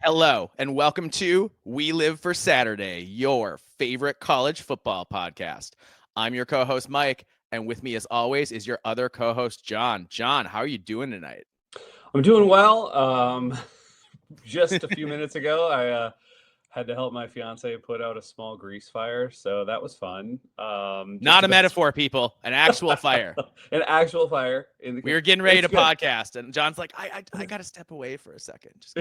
Hello, and welcome to We Live for Saturday, your favorite college football podcast. I'm your co-host, Mike, and with me, as always, is your other co-host, John. John, how are you doing tonight? I'm doing well. Just a few minutes ago, I had to help my fiance put out a small grease fire, so that was fun. Not a metaphor, people, an actual fire. An actual fire. We were getting ready to podcast, and John's like, I got to step away for a second. Just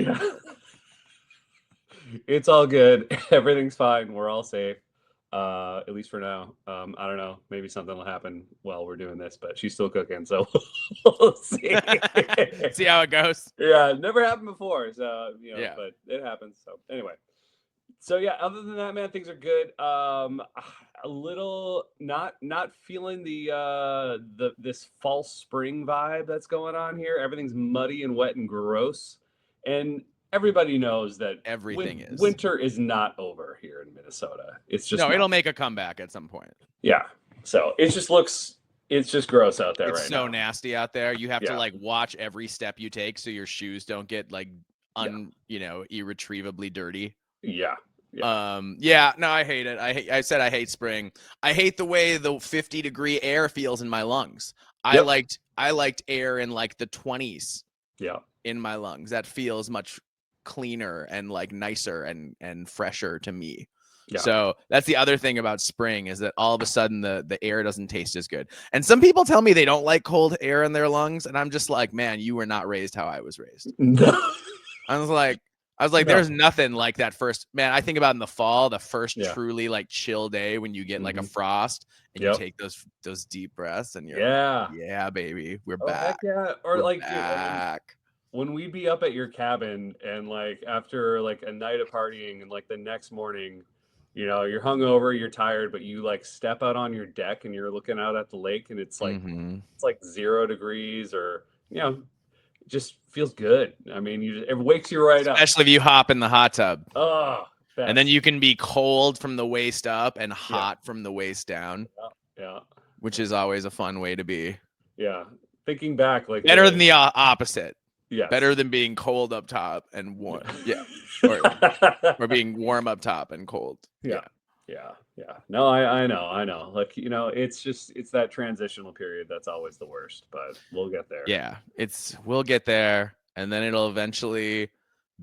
It's all good. Everything's fine. We're all safe, at least for now. I don't know. Maybe something will happen while we're doing this, but she's still cooking, so we'll see. See how it goes. Yeah, never happened before, so Yeah. but it happens. So anyway, other than that, man, things are good. A little not feeling the this false spring vibe that's going on here. Everything's muddy and wet and gross, and everybody knows that winter is not over here in Minnesota. It's just it'll make a comeback at some point. Yeah. So it's just gross out there right now. It's so nasty out there. You have to like watch every step you take so your shoes don't get like irretrievably dirty. Yeah. No, I hate it. I said I hate spring. I hate the way the 50-degree air feels in my lungs. I liked air in like the 20s. Yeah. In my lungs. That feels much cleaner and like nicer and fresher to me. Yeah. So that's the other thing about spring is that all of a sudden the air doesn't taste as good. And some people tell me they don't like cold air in their lungs, and I'm just like, man, you were not raised how I was raised. No. I was like, there's nothing like that first, man. I think about in the fall, the first truly like chill day when you get like a frost and you take those deep breaths and you're like, yeah, baby, we're back. Yeah. Or we're like back. When we'd be up at your cabin and like after like a night of partying and like the next morning, you're hungover, you're tired, but you like step out on your deck and you're looking out at the lake and it's like it's like 0 degrees or it just feels good. I mean, it wakes you right up. Especially if you hop in the hot tub. Oh, best. And then you can be cold from the waist up and hot from the waist down. Yeah. Which is always a fun way to be. Yeah. Thinking back, like better than the opposite. Yeah. Better than being cold up top and warm. Yeah. Or being warm up top and cold. Yeah. No, I know. Like, it's that transitional period that's always the worst, but we'll get there. Yeah. We'll get there, and then it'll eventually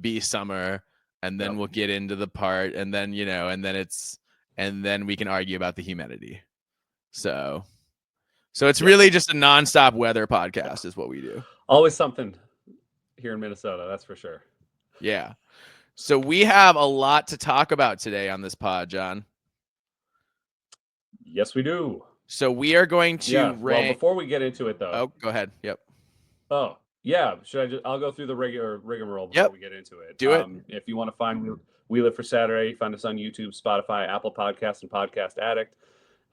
be summer, and then we'll get into the part, and then, and then we can argue about the humidity. So it's really just a nonstop weather podcast is what we do. Always something here in Minnesota, that's for sure. Yeah. So we have a lot to talk about today on this pod, John. Yes, we do. So we are going to Well, before we get into it, though. Oh, go ahead. Yep. Oh, yeah. I'll go through the regular rigmarole before we get into it. Do it. If you want to find We Live for Saturday, find us on YouTube, Spotify, Apple Podcasts, and Podcast Addict.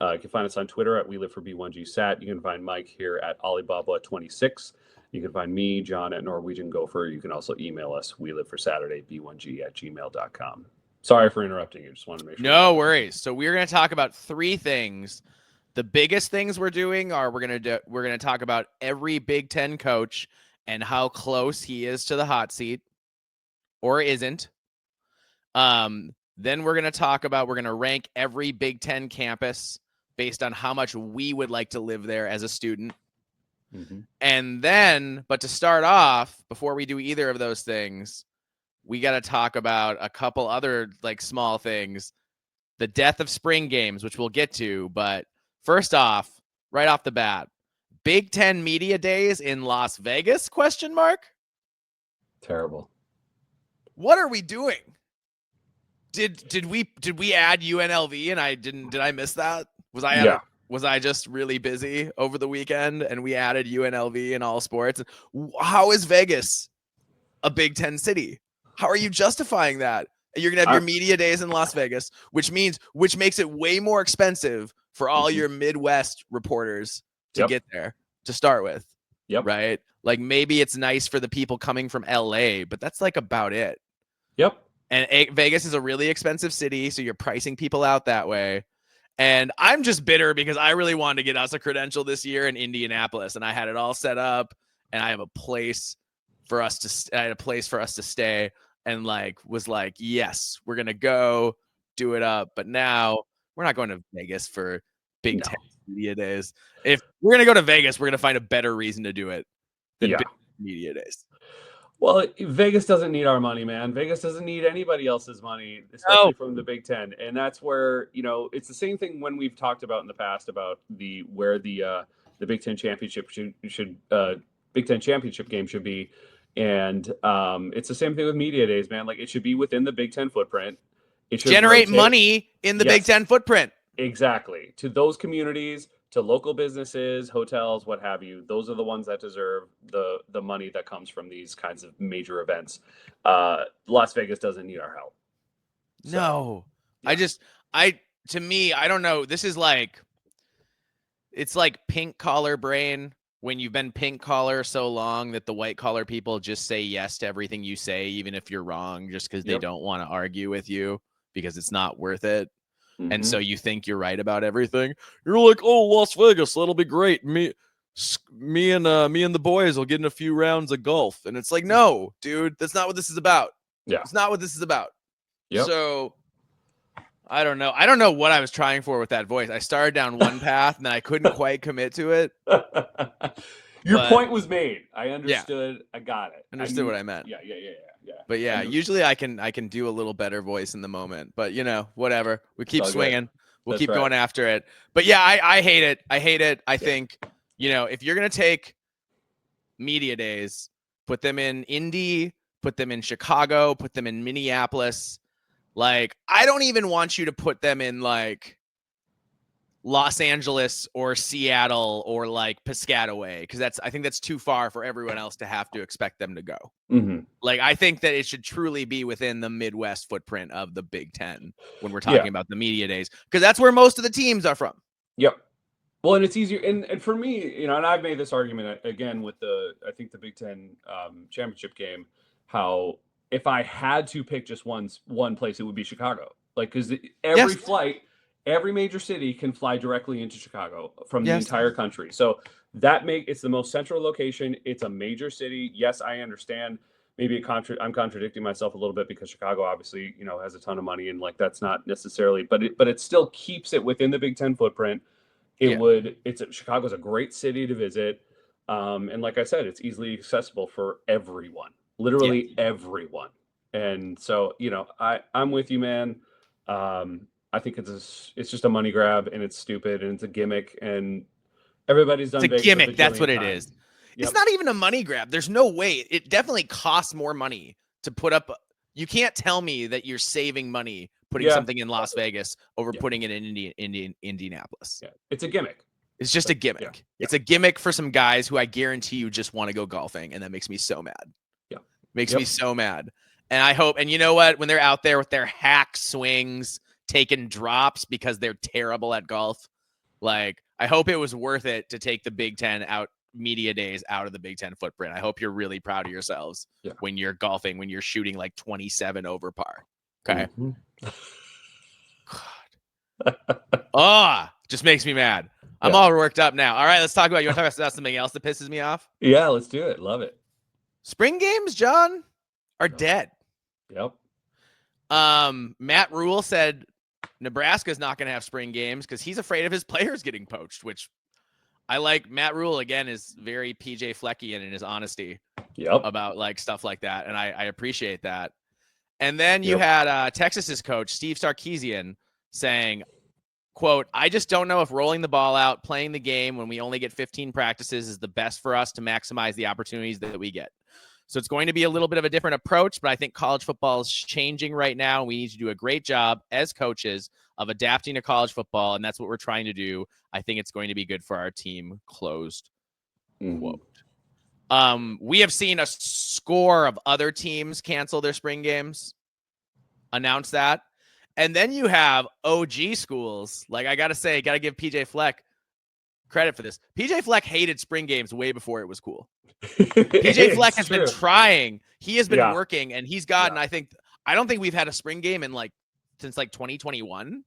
You can find us on Twitter at We Live for B1GSat. You can find Mike here at Alibaba26. You can find me, John, at Norwegian Gopher. You can also email us, weliveforsaturday.b1g@gmail.com. Sorry for interrupting you. Just wanted to make sure. No worries. So we're going to talk about 3 things. The biggest things we're doing are we're going to talk about every Big Ten coach and how close he is to the hot seat or isn't. Then we're going to rank every Big Ten campus based on how much we would like to live there as a student. Mm-hmm. And then, but to start off, before we do either of those things, we got to talk about a couple other like small things, the death of spring games, which we'll get to. But first off, right off the bat, Big Ten media days in Las Vegas, ? Terrible. What are we doing? Did we add UNLV and did I miss that? Was I just really busy over the weekend and we added UNLV in all sports? How is Vegas a Big Ten city? How are you justifying that? You're going to have your media days in Las Vegas, which makes it way more expensive for all your Midwest reporters to get there to start with. Yep. Right? Like maybe it's nice for the people coming from LA, but that's like about it. Yep. And Vegas is a really expensive city, so you're pricing people out that way. And I'm just bitter because I really wanted to get us a credential this year in Indianapolis, and I had it all set up, and I have a place for us to stay. and like was like, yes, we're gonna go do it up. But now we're not going to Vegas for Big Ten media days. If we're gonna go to Vegas, we're gonna find a better reason to do it than Big media days. Well, Vegas doesn't need our money, man. Vegas doesn't need anybody else's money, especially from the Big Ten. And that's where, it's the same thing when we've talked about in the past about where the Big Ten championship should Big Ten championship game should be. And it's the same thing with media days, man. Like, it should be within the Big Ten footprint. It should generate money in the Big Ten footprint. Exactly. To those communities, to local businesses, hotels, what have you. Those are the ones that deserve the money that comes from these kinds of major events. Las Vegas doesn't need our help. So, no. Yeah. To me, I don't know. This is like, it's like pink collar brain when you've been pink collar so long that the white collar people just say yes to everything you say, even if you're wrong, just because they don't want to argue with you because it's not worth it. Mm-hmm. And so you think you're right about everything. You're like, oh, Las Vegas, that'll be great. Me and the boys will get in a few rounds of golf. And it's like, no, dude, that's not what this is about. Yeah. It's not what this is about. Yep. So I don't know. I don't know what I was trying for with that voice. I started down one path and I couldn't quite commit to it. Your point was made. I understood. Yeah. I got it. Understood what I meant. Yeah. But yeah, usually I can do a little better voice in the moment. But whatever. We keep swinging. We'll keep going after it. But yeah, I hate it. I hate it. I think, if you're gonna take media days, put them in Indy, put them in Chicago, put them in Minneapolis. Like, I don't even want you to put them in like Los Angeles or Seattle or like Piscataway, because I think that's too far for everyone else to have to expect them to go. Mm-hmm. Like, I think that it should truly be within the Midwest footprint of the Big Ten when we're talking about the media days, because that's where most of the teams are from. Yep. Well, and it's easier. And for me, and I've made this argument again with I think the Big Ten championship game, how if I had to pick just one place, it would be Chicago. Like, because every flight, every major city can fly directly into Chicago from the entire country. So it's the most central location. It's a major city. Yes, I understand. Maybe I'm contradicting myself a little bit because Chicago obviously, has a ton of money, and like that's not necessarily, but it still keeps it within the Big Ten footprint. Chicago's a great city to visit. And like I said, it's easily accessible for everyone, literally everyone. And so, I'm with you, man. I think it's just a money grab, and it's stupid, and it's a gimmick, and everybody's done. It's a gimmick. That's what it is. Yep. It's not even a money grab. There's no way. It definitely costs more money to put up. You can't tell me that you're saving money putting something in Las Vegas over putting it in Indianapolis. Yeah. It's a gimmick. It's just a gimmick. Yeah. It's a gimmick for some guys who I guarantee you just want to go golfing, and that makes me so mad. Yeah. Makes me so mad. And I hope, and you know what? When they're out there with their hack swings, taking drops because they're terrible at golf, like, I hope it was worth it to take the Big Ten media days out of the Big Ten footprint. I hope you're really proud of yourselves when you're golfing, when you're shooting like 27 over par. Okay. God. Just makes me mad. I'm all worked up now. All right, let's talk about, you want to talk about something else that pisses me off? Yeah, let's do it. Love it. Spring games, John, are dead. Yep. Matt Rule said Nebraska's not going to have spring games because he's afraid of his players getting poached, which I like. Matt Rule, again, is very PJ Fleckian in his honesty about like stuff like that, and I appreciate that. And then you had Texas's coach, Steve Sarkisian, saying, quote, "I just don't know if rolling the ball out, playing the game when we only get 15 practices is the best for us to maximize the opportunities that we get. So it's going to be a little bit of a different approach, but I think college football is changing right now. We need to do a great job as coaches of adapting to college football, and that's what we're trying to do. I think it's going to be good for our team," closed quote. We have seen a score of other teams cancel their spring games, announce that. And then you have OG schools. Like, I got to give PJ Fleck credit for this. PJ Fleck hated spring games way before it was cool. PJ Fleck has been trying. He has been working, and he's gotten, I don't think we've had a spring game since 2021.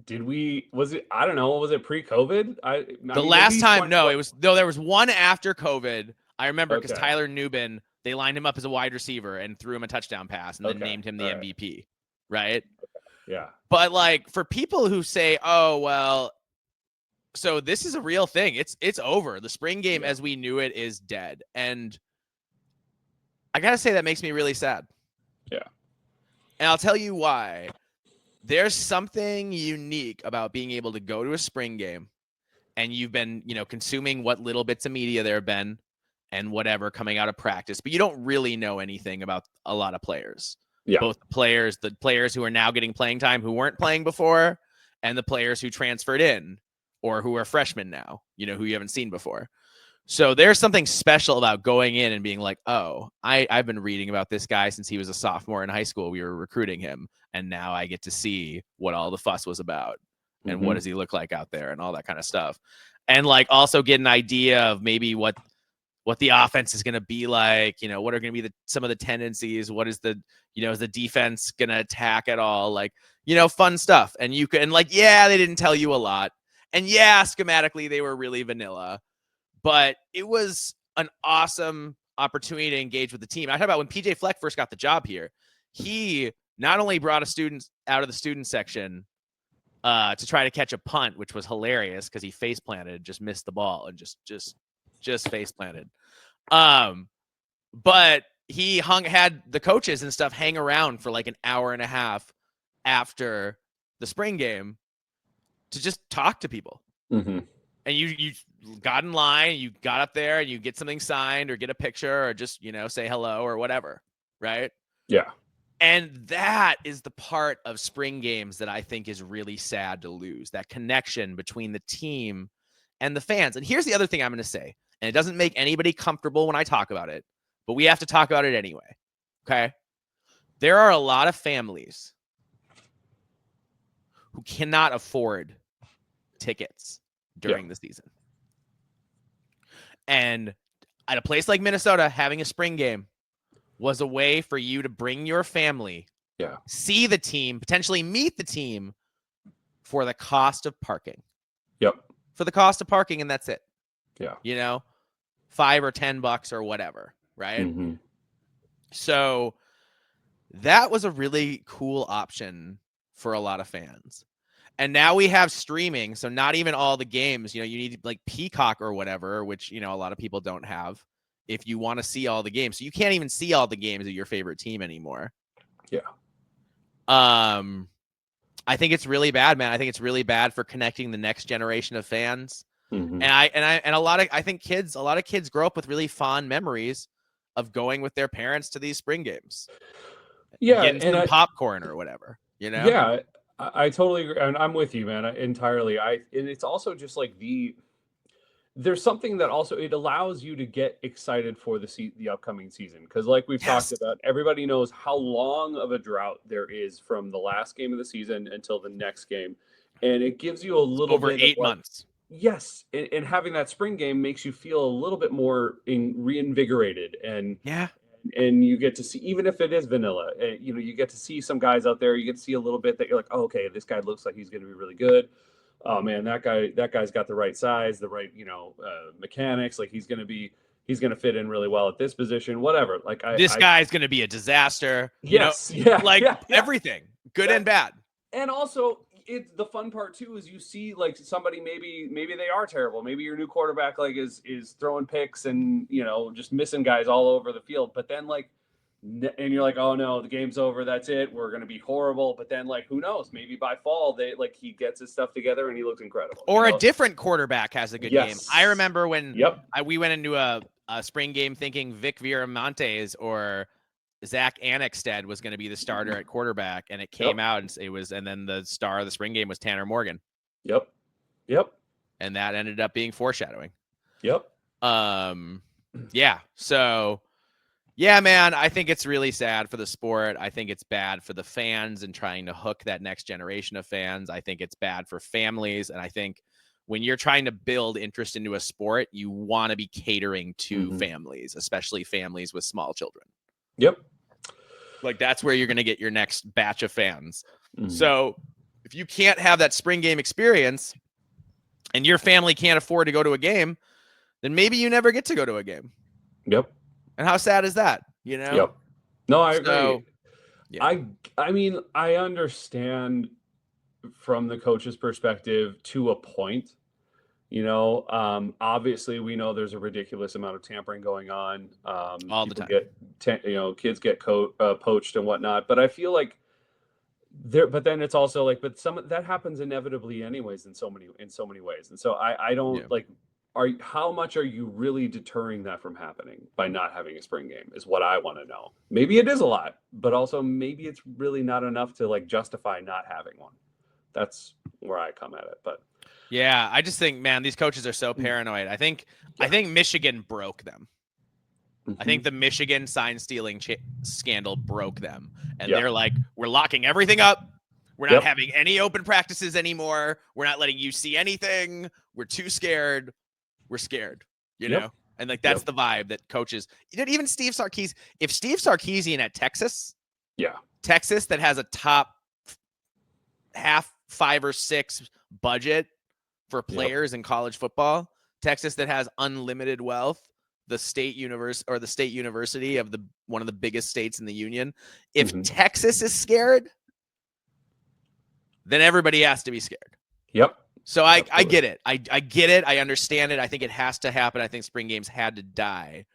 I don't know. Was it pre-COVID? Last time, no, there was one after COVID. I remember because Tyler Newbin they lined him up as a wide receiver and threw him a touchdown pass and then named him the MVP, right? Yeah. But like for people who say, oh, well, so this is a real thing. It's over. The spring game as we knew it is dead. And I got to say that makes me really sad. Yeah. And I'll tell you why. There's something unique about being able to go to a spring game and you've been, consuming what little bits of media there have been and whatever coming out of practice, but you don't really know anything about a lot of players. Yeah. Both the players who are now getting playing time who weren't playing before, and the players who transferred in or who are freshmen now, who you haven't seen before. So there's something special about going in and being like, oh, I've been reading about this guy since he was a sophomore in high school. We were recruiting him, and now I get to see what all the fuss was about and what does he look like out there and all that kind of stuff. And like also get an idea of maybe what the offense is going to be like, what are going to be some of the tendencies, what is the, is the defense going to attack at all? Like, fun stuff. And you can like, yeah, they didn't tell you a lot. And yeah, schematically they were really vanilla, but it was an awesome opportunity to engage with the team. I talk about when PJ Fleck first got the job here, he not only brought a student out of the student section to try to catch a punt, which was hilarious because he face planted, just missed the ball and just face planted. But he had the coaches and stuff hang around for like an hour and a half after the spring game to just talk to people. Mm-hmm. And you got in line, you got up there and you get something signed or get a picture or just, say hello or whatever. Right. Yeah. And that is the part of spring games that I think is really sad to lose, that connection between the team and the fans. And here's the other thing I'm going to say, and it doesn't make anybody comfortable when I talk about it, but we have to talk about it anyway. Okay. There are a lot of families who cannot afford tickets during the season. And at a place like Minnesota, having a spring game was a way for you to bring your family, see the team, potentially meet the team for the cost of parking. Yep. For the cost of parking, and that's it. Yeah. $5 or $10 or whatever, right? Mm-hmm. So that was a really cool option for a lot of fans. And now we have streaming, so not even all the games, you need like Peacock or whatever, which, a lot of people don't have if you want to see all the games. So you can't even see all the games of your favorite team anymore. Yeah. I think it's really bad, man. I think it's really bad for connecting the next generation of fans. Mm-hmm. And a lot of kids grow up with really fond memories of going with their parents to these spring games. Yeah. Getting some popcorn or whatever, Yeah. I totally agree. And I'm with you, man, entirely. And it's also just like there's something that also it allows you to get excited for the upcoming season. Because like we've talked about, everybody knows how long of a drought there is from the last game of the season until the next game. And it gives you a little over bit 8 months. Yes. And having that spring game makes you feel a little bit more reinvigorated. And and you get to see, even if it is vanilla, you get to see some guys out there. You get to see a little bit that you're like, oh, okay, this guy looks like he's going to be really good. Oh man, that guy's got the right size, the right, mechanics. Like he's going to fit in really well at this position, whatever. Like this guy's going to be a disaster. Yes. Everything good and bad. And also it's the fun part too, is you see like somebody, maybe they are terrible. Maybe your new quarterback like is throwing picks and, just missing guys all over the field. But then and you're like, oh no, the game's over. That's it. We're going to be horrible. But then who knows, maybe by fall he gets his stuff together and he looks incredible. Or a different quarterback has a good game. I remember when we went into a spring game thinking Vic Viramontes or Zach Annexstead was going to be the starter at quarterback, and it came out and then the star of the spring game was Tanner Morgan. Yep. And that ended up being foreshadowing. Yep. Yeah. So yeah, man, I think it's really sad for the sport. I think it's bad for the fans and trying to hook that next generation of fans. I think it's bad for families. And I think when you're trying to build interest into a sport, you want to be catering to families, especially families with small children. Yep. Like that's where you're going to get your next batch of fans. So if you can't have that spring game experience and your family can't afford to go to a game, then maybe you never get to go to a game. Yep. And how sad is that? You know? Yep. No, I So, agree. yeah. I mean, I understand from the coach's perspective to a point. Obviously, we know there's a ridiculous amount of tampering going on. All the People time. kids get poached and whatnot. But I feel like there. But then it's also like, but some that happens inevitably, anyways, in so many ways. And so I Yeah. don't like. How much are you really deterring that from happening by not having a spring game? Is what I want to know. Maybe it is a lot, but also maybe it's really not enough to like justify not having one. That's where I come at it. But Yeah, I just think, man, these coaches are so paranoid. I think Michigan broke them. I think the Michigan sign stealing scandal broke them, and they're like, we're locking everything up. We're not having any open practices anymore. We're not letting you see anything. We're too scared. We're scared, you know? And like, that's the vibe that coaches, even Steve Sarkisian, if Steve Sarkisian at Texas, Texas that has a top 5 or 6 budget for players in college football, Texas that has unlimited wealth, the state university of one of the biggest states in the union. If Texas is scared, then everybody has to be scared. So I get it. I get it. I understand it. I think it has to happen. I think spring games had to die.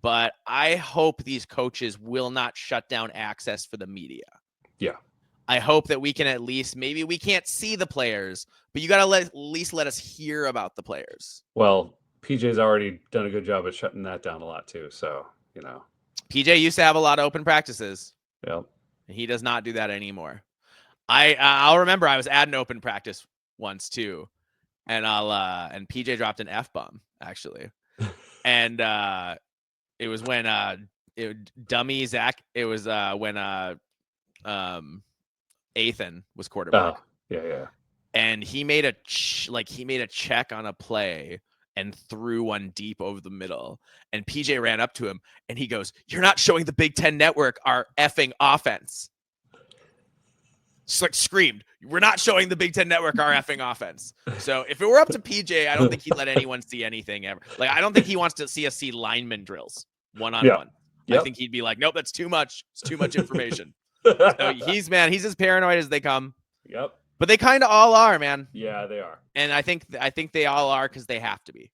But I hope these coaches will not shut down access for the media. I hope that we can at least, maybe we can't see the players, but you got to at least let us hear about the players. Well, PJ's already done a good job of shutting that down a lot too. So, PJ used to have a lot of open practices. Yeah. And he does not do that anymore. I'll remember I was at an open practice once too. And and PJ dropped an F-bomb actually. And it was when dummy Zach, it was when Athan was quarterback. Yeah. And he made a check on a play and threw one deep over the middle. And PJ ran up to him and he goes, "You're not showing the Big Ten Network our effing offense." Screamed, "We're not showing the Big Ten Network our effing offense." So if it were up to PJ, I don't think he'd let anyone see anything ever. Like, I don't think he wants to see lineman drills one-on-one. I think he'd be like, "Nope, that's too much. It's too much information." So he's as paranoid as they come. But they kind of all are, man. Yeah, they are. And I think they all are because they have to be.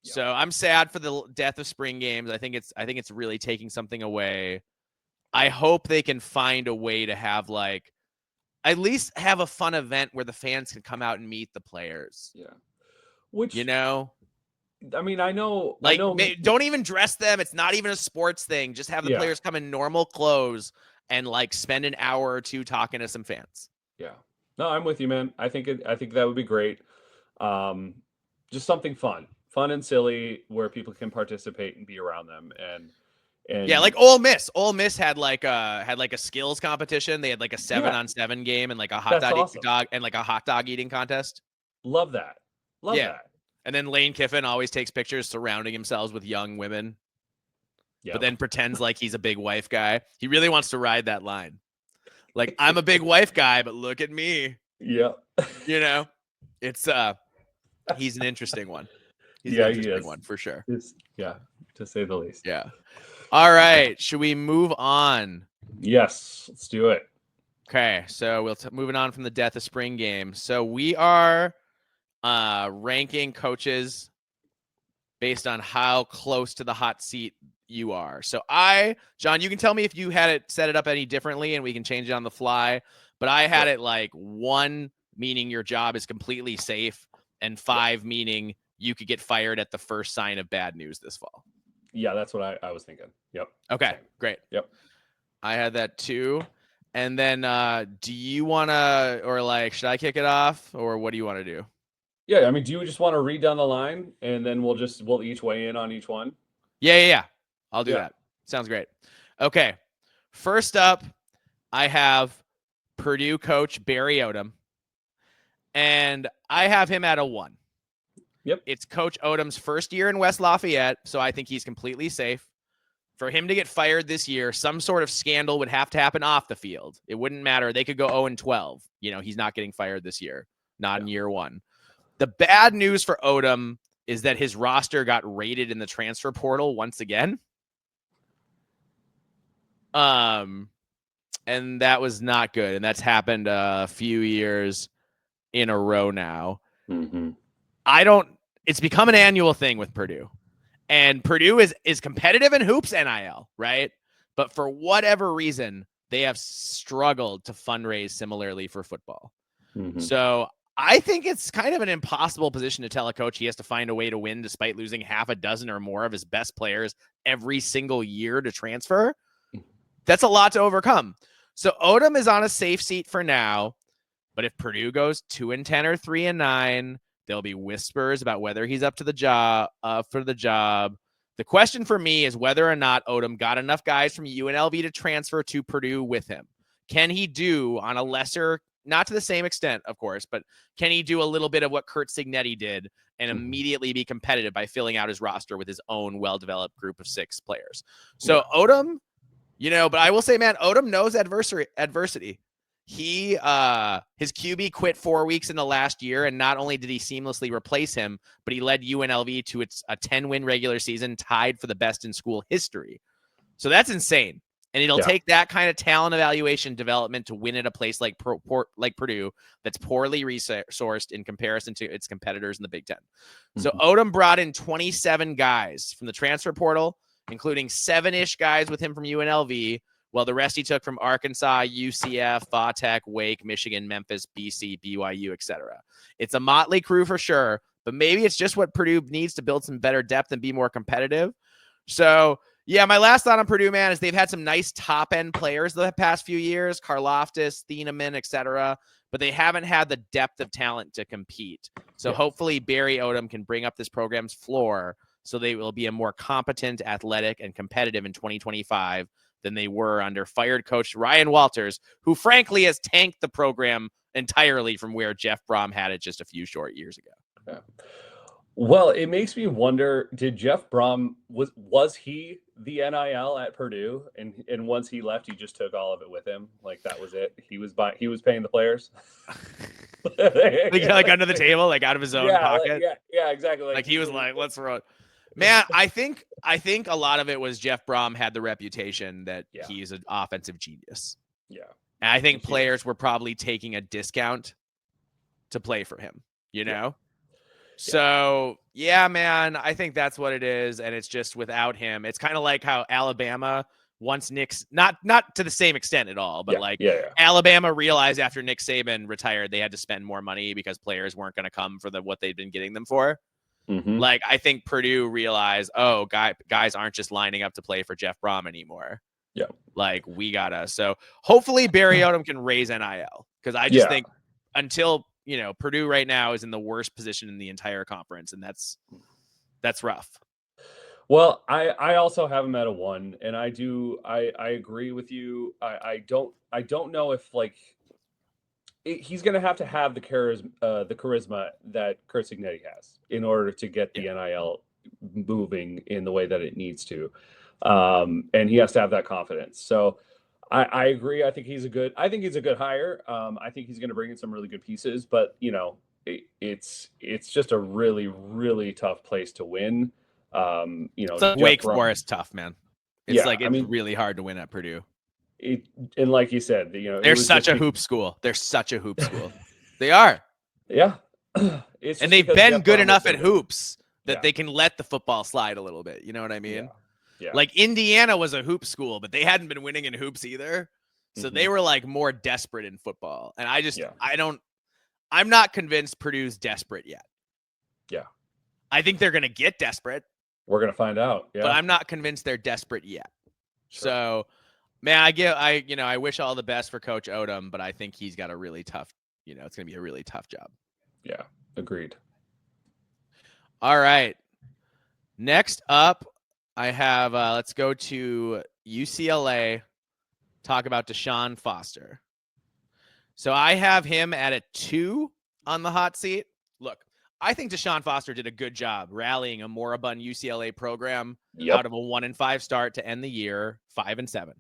So I'm sad for the death of spring games. I think it's really taking something away. I hope they can find a way to have at least have a fun event where the fans can come out and meet the players. Yeah. Which, I mean, I know, don't even dress them. It's not even a sports thing. Just have the players come in normal clothes and spend an hour or two talking to some fans. Yeah. No, I'm with you, man. I think that would be great. Just something fun and silly where people can participate and be around them. And yeah, like Ole Miss. Ole Miss had a skills competition. They had a 7-on-7 game and a hot dog eating contest. Love that. Love that. And then Lane Kiffin always takes pictures surrounding himself with young women. But then pretends like he's a big wife guy. He really wants to ride that line. Like, I'm a big wife guy, but look at me. Yeah. It's he's an interesting one. He's an interesting one for sure. To say the least. Yeah. All right. Should we move on? Yes, let's do it. Okay. So moving on from the death of spring game. So we are ranking coaches based on how close to the hot seat you are. So John, you can tell me if you had it set it up any differently and we can change it on the fly, but I had it 1 meaning your job is completely safe and 5 meaning you could get fired at the first sign of bad news this fall. Yeah, that's what I was thinking. Yep. Okay, great. Yep. I had that too. And then do you want to, or should I kick it off or what do you want to do? Yeah, I mean, do you just want to read down the line and then we'll each weigh in on each one? Yeah. I'll do that. Sounds great. Okay. First up, I have Purdue coach Barry Odom. And I have him at a 1. Yep. It's Coach Odom's first year in West Lafayette, so I think he's completely safe. For him to get fired this year, some sort of scandal would have to happen off the field. It wouldn't matter. They could go 0-12. He's not getting fired this year, not in year 1. The bad news for Odom is that his roster got raided in the transfer portal once again. And that was not good. And that's happened a few years in a row now. Mm-hmm. It's become an annual thing with Purdue. And Purdue is competitive in hoops NIL, right? But for whatever reason, they have struggled to fundraise similarly for football. Mm-hmm. So I think it's kind of an impossible position to tell a coach he has to find a way to win despite losing half a dozen or more of his best players every single year to transfer. That's a lot to overcome. So Odom is on a safe seat for now. But if Purdue goes 2-10 or 3-9, there'll be whispers about whether he's up to the job for the job. The question for me is whether or not Odom got enough guys from UNLV to transfer to Purdue with him. Can he do on a lesser, not to the same extent, of course, but can he do a little bit of what Curt Cignetti did and immediately be competitive by filling out his roster with his own well-developed group of 6 players? So Odom, but I will say, man, Odom knows adversity. His QB quit 4 weeks in the last year, and not only did he seamlessly replace him, but he led UNLV to a 10-win regular season, tied for the best in school history. So that's insane. And it'll take that kind of talent evaluation development to win at a place like Purdue that's poorly resourced in comparison to its competitors in the Big Ten. So Odom brought in 27 guys from the transfer portal, including 7-ish guys with him from UNLV, while the rest he took from Arkansas, UCF, Va-Tech, Wake, Michigan, Memphis, BC, BYU, etc. It's a motley crew for sure, but maybe it's just what Purdue needs to build some better depth and be more competitive. So, yeah, my last thought on Purdue, man, is they've had some nice top-end players the past few years, Karlaftis, Thieneman, etc., but they haven't had the depth of talent to compete. So hopefully Barry Odom can bring up this program's floor so they will be a more competent, athletic, and competitive in 2025 than they were under fired coach Ryan Walters, who frankly has tanked the program entirely from where Jeff Brom had it just a few short years ago. Yeah. Well, it makes me wonder, did Jeff Brom, was he the NIL at Purdue? And once he left, he just took all of it with him? Like that was it? He was paying the players? like under the table, like out of his own pocket? Yeah, exactly. Like he was like, let's run. Man, I think a lot of it was Jeff Brom had the reputation that he's an offensive genius. Yeah. And I think players were probably taking a discount to play for him, Yeah. So, yeah, man, I think that's what it is. And it's just without him. It's kind of like how Alabama, once Nick's not to the same extent at all, but Alabama realized after Nick Saban retired, they had to spend more money because players weren't going to come for what they'd been getting them for. Mm-hmm. Like, I think Purdue realized, guys aren't just lining up to play for Jeff Brom anymore. Yeah. Like, we gotta. So hopefully Barry Odom can raise NIL, because I just think until, Purdue right now is in the worst position in the entire conference, and that's rough. Well, I also have him at a 1, and I agree with you. I don't know if he's going to have the charisma that Curt Cignetti has in order to get the NIL moving in the way that it needs to. And he has to have that confidence. So I agree. I think he's a good hire. I think he's going to bring in some really good pieces, but it's just a really, really tough place to win. It's like Wake Forest tough, man. It's really hard to win at Purdue. And like you said, they're such a hoop school. They're such a hoop school. They are. Yeah. And they've been good enough at hoops that they can let the football slide a little bit. You know what I mean? Yeah. Like Indiana was a hoop school, but they hadn't been winning in hoops either. So they were like more desperate in football. And I'm not convinced Purdue's desperate yet. Yeah. I think they're going to get desperate. We're going to find out. Yeah. But I'm not convinced they're desperate yet. Sure. So, man, I wish all the best for Coach Odom, but I think he's got a really tough, it's going to be a really tough job. Yeah. Agreed. All right. Next up, I have, let's go to UCLA, talk about Deshaun Foster. So I have him at a 2 on the hot seat. Look, I think Deshaun Foster did a good job rallying a moribund UCLA program out of a 1-5 start to end the year 5-7.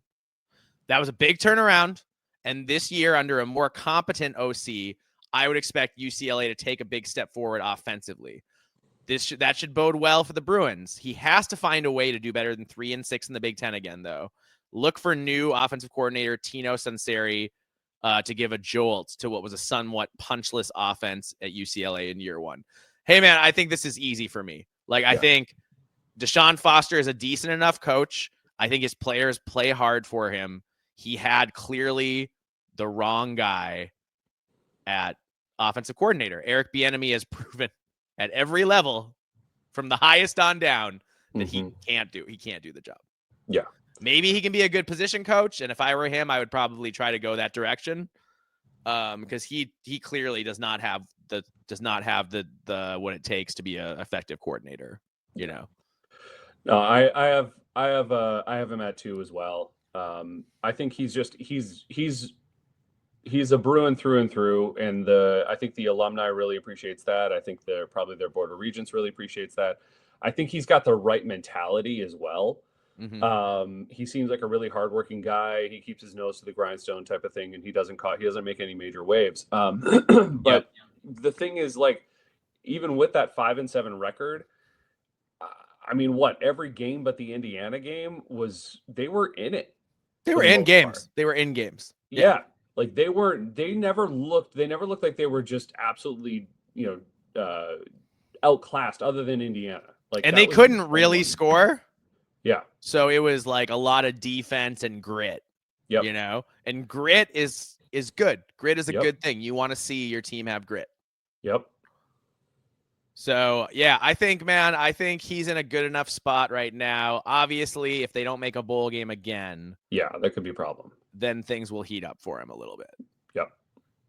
That was a big turnaround. And this year, under a more competent OC, I would expect UCLA to take a big step forward offensively. That should bode well for the Bruins. He has to find a way to do better than 3-6 in the Big Ten again, though. look for new offensive coordinator Tino Sunseri to give a jolt to what was a somewhat punchless offense at UCLA in year 1. Hey, man, I think this is easy for me. Like, I think Deshaun Foster is a decent enough coach. I think his players play hard for him. He had clearly the wrong guy at offensive coordinator. Eric Bieniemy has proven at every level, from the highest on down, that he can't do the job. Yeah. Maybe he can be a good position coach, and if I were him, I would probably try to go that direction. Because he clearly does not have the what it takes to be an effective coordinator, you know. No, I have him at 2 as well. I think he's a Bruin through and through, and I think the alumni really appreciates that. I think their Board of Regents really appreciates that. I think he's got the right mentality as well. He seems like a really hardworking guy. He keeps his nose to the grindstone type of thing, and he doesn't make any major waves. But the thing is, like, even with that 5-7 record, I mean, every game but the Indiana game they were in it. They were in games. They were in games. Yeah. Like they never looked like they were just absolutely, outclassed other than Indiana. Like, and they couldn't really score. Yeah. So it was like a lot of defense and grit. Yep. You know, and grit is good. Grit is a good thing. You want to see your team have grit. Yep. So, yeah, I think he's in a good enough spot right now. Obviously, if they don't make a bowl game again, that could be a problem. Then things will heat up for him a little bit. Yep.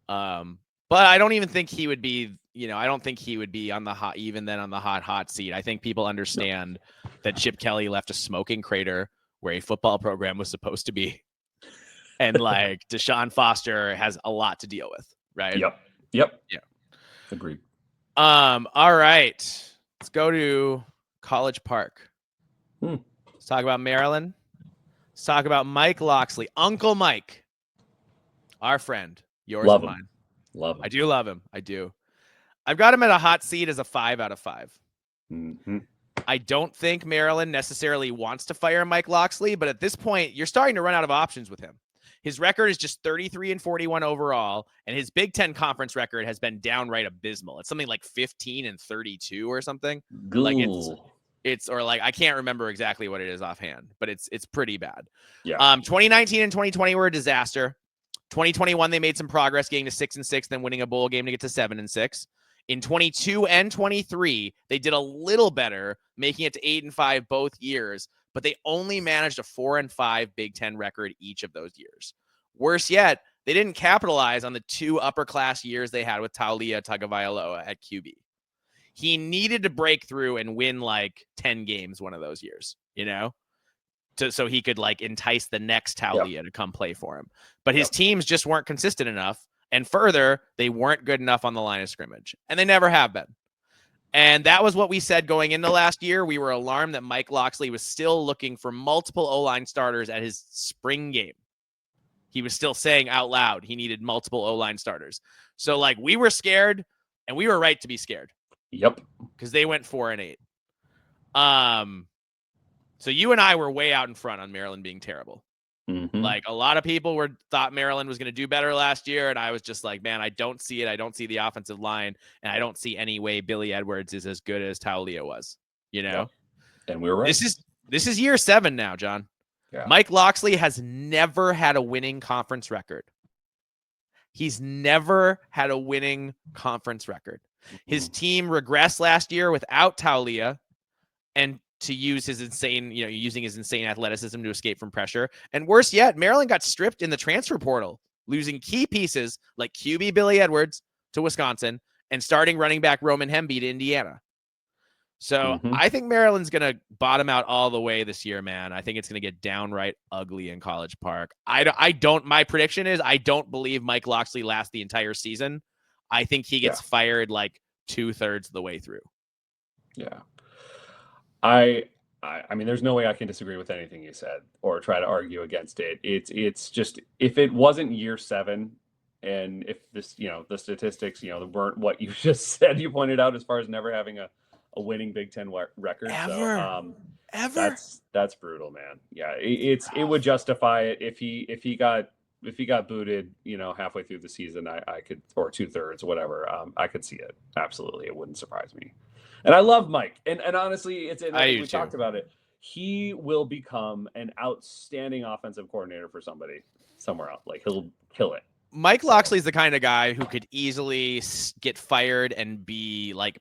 But I don't even think he would be, I don't think he would be on the hot seat. I think people understand that Chip Kelly left a smoking crater where a football program was supposed to be. And like Deshaun Foster has a lot to deal with, right? Yep. Yeah. Agreed. All right. Let's go to College Park. Let's talk about Maryland. Let's talk about Mike Locksley. Uncle Mike. Our friend. Yours and mine. Love him. I do love him. I do. I've got him at a hot seat as a 5 out of 5. I don't think Maryland necessarily wants to fire Mike Locksley, but at this point, you're starting to run out of options with him. His record is just 33-41 overall, and his Big Ten conference record has been downright abysmal. It's something like 15-32 or something. Like it's or like I can't remember exactly what it is offhand, but it's pretty bad. Yeah. 2019 and 2020 were a disaster. 2021 they made some progress, getting to 6-6, then winning a bowl game to get to 7-6. In 22 and 23, they did a little better, making it to 8-5 both years, but they only managed a 4-5 Big Ten record each of those years. Worse yet, they didn't capitalize on the 2 upper-class years they had with Taulia Tagovailoa at QB. He needed to break through and win like 10 games one of those years, so he could like entice the next Taulia to come play for him. But his teams just weren't consistent enough. And further, they weren't good enough on the line of scrimmage. And they never have been. And that was what we said going into last year. We were alarmed that Mike Locksley was still looking for multiple O-line starters at his spring game. He was still saying out loud he needed multiple O-line starters. So, like, we were scared, and we were right to be scared. Yep. Because they went 4-8. So you and I were way out in front on Maryland being terrible. Like a lot of people thought Maryland was going to do better last year. And I was just like, man, I don't see it. I don't see the offensive line. And I don't see any way Billy Edwards is as good as Taulia was, And we were right. This is year 7 now, John. Yeah. Mike Locksley has never had a winning conference record. He's never had a winning conference record. His team regressed last year without Taulia and to use his insane, using his insane athleticism to escape from pressure. And worse yet, Maryland got stripped in the transfer portal, losing key pieces like QB Billy Edwards to Wisconsin and starting running back Roman Hemby to Indiana. So I think Maryland's going to bottom out all the way this year, man. I think it's going to get downright ugly in College Park. My prediction is I don't believe Mike Locksley lasts the entire season. I think he gets fired like 2/3 of the way through. Yeah. I mean, there's no way I can disagree with anything you said or try to argue against it. It's just, if it wasn't year 7 and if this, the statistics, weren't what you just said, you pointed out as far as never having a winning Big Ten record. Ever. So, Ever? That's brutal, man. Yeah, it would justify it if he got booted, halfway through the season. I could, or 2/3, whatever. I could see it. Absolutely, it wouldn't surprise me. And I love Mike, and honestly, and I think we talked about it. He will become an outstanding offensive coordinator for somebody somewhere else. Like, he'll kill it. Mike Loxley's the kind of guy who could easily get fired and be like,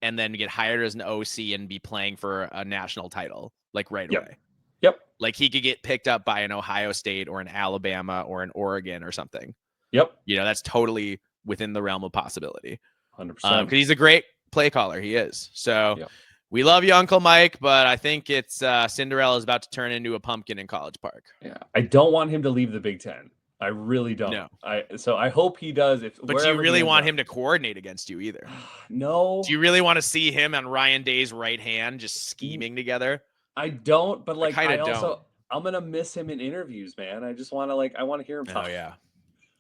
and then get hired as an OC and be playing for a national title like right away. Yep. Like, he could get picked up by an Ohio State or an Alabama or an Oregon or something. Yep. That's totally within the realm of possibility. 100%. Because he's a great play caller. He is. So we love you, Uncle Mike, but I think it's Cinderella is about to turn into a pumpkin in College Park. Yeah. I don't want him to leave the Big Ten. I really don't. No. So I hope he does. But do you really want him to coordinate against you either? No. Do you really want to see him and Ryan Day's right hand just scheming together? I don't, but like I'm gonna miss him in interviews, man. I just want to I want to hear him talk. Oh yeah,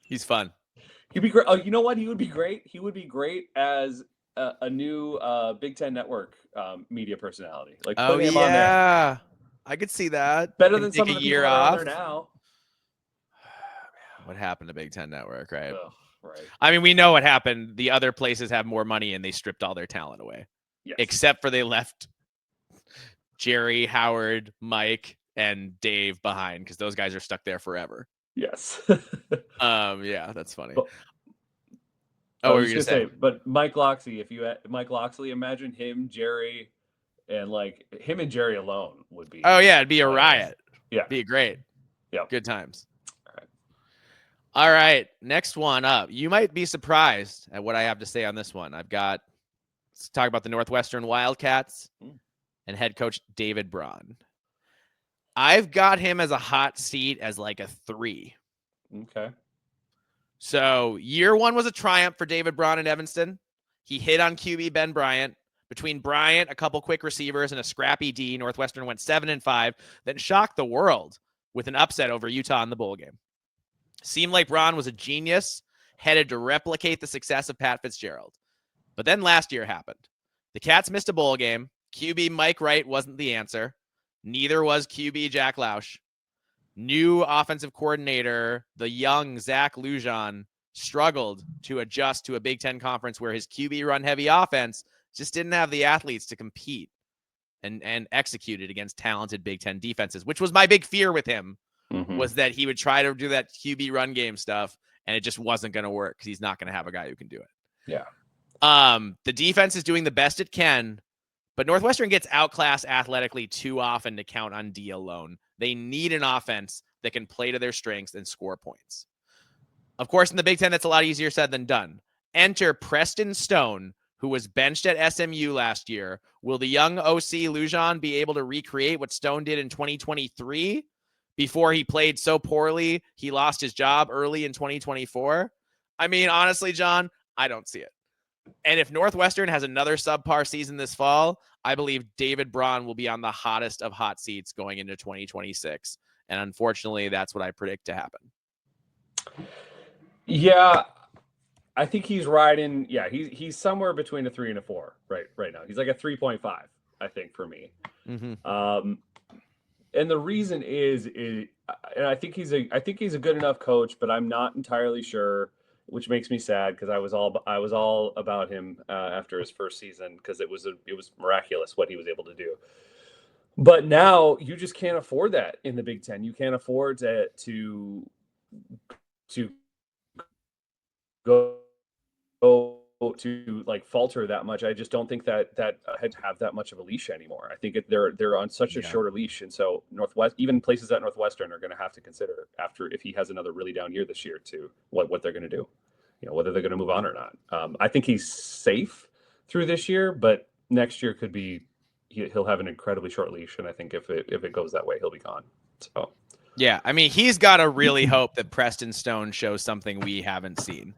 he's fun. He'd be great. Oh, you know what? He would be great. He would be great as a new Big Ten Network media personality. Like, putting him on there. I could see that. Better than some of the people that are on there now. What happened to Big Ten Network, right? Ugh, right. I mean, we know what happened. The other places have more money, and they stripped all their talent away. Yes. Except for they left Jerry, Howard, Mike, and Dave behind, because those guys are stuck there forever. Yes. Yeah, that's funny. But, what were you gonna say? But Mike Loxley, imagine him, Jerry, and like him and Jerry alone would be. Oh yeah, it'd be a riot. Yeah, it'd be great. Yeah, good times. All right, next one up. You might be surprised at what I have to say on this one. Let's talk about the Northwestern Wildcats and head coach David Braun. I've got him as a hot seat as like a 3. Okay. So year 1 was a triumph for David Braun in Evanston. He hit on QB Ben Bryant. Between Bryant, a couple quick receivers, and a scrappy D, Northwestern went 7-5, then shocked the world with an upset over Utah in the bowl game. Seemed like Braun was a genius, headed to replicate the success of Pat Fitzgerald. But then last year happened. The Cats missed a bowl game. QB Mike Wright wasn't the answer. Neither was QB Jack Lausch. New offensive coordinator, the young Zach Lujan, struggled to adjust to a Big Ten conference where his QB run-heavy offense just didn't have the athletes to compete and execute it against talented Big Ten defenses, which was my big fear with him. Was that he would try to do that QB run game stuff, and it just wasn't going to work because he's not going to have a guy who can do it. Yeah. The defense is doing the best it can, but Northwestern gets outclassed athletically too often to count on D alone. They need an offense that can play to their strengths and score points. Of course, in the Big Ten, that's a lot easier said than done. Enter Preston Stone, who was benched at SMU last year. Will the young OC Lujan be able to recreate what Stone did in 2023? Before he played so poorly, he lost his job early in 2024. I mean, honestly, John, I don't see it. And if Northwestern has another subpar season this fall, I believe David Braun will be on the hottest of hot seats going into 2026. And unfortunately, that's what I predict to happen. Yeah, I think he's riding. Yeah, he's somewhere between a 3 and a 4 right now. He's like a 3.5, I think, for me. And the reason is, and I think he's a good enough coach, but I'm not entirely sure, which makes me sad because I was all about him after his first season because it was miraculous what he was able to do. But now you just can't afford that in the Big Ten. You can't afford to go to like falter that much. I just don't think that had to have that much of a leash anymore. I think they're on such a shorter leash, and so even places at Northwestern are going to have to consider if he has another really down year this year to what they're going to do, whether they're going to move on or not. I think he's safe through this year, but next year could be he'll have an incredibly short leash, and I think if it goes that way, he'll be gone. So yeah, I mean, he's got to really hope that Preston Stone shows something we haven't seen.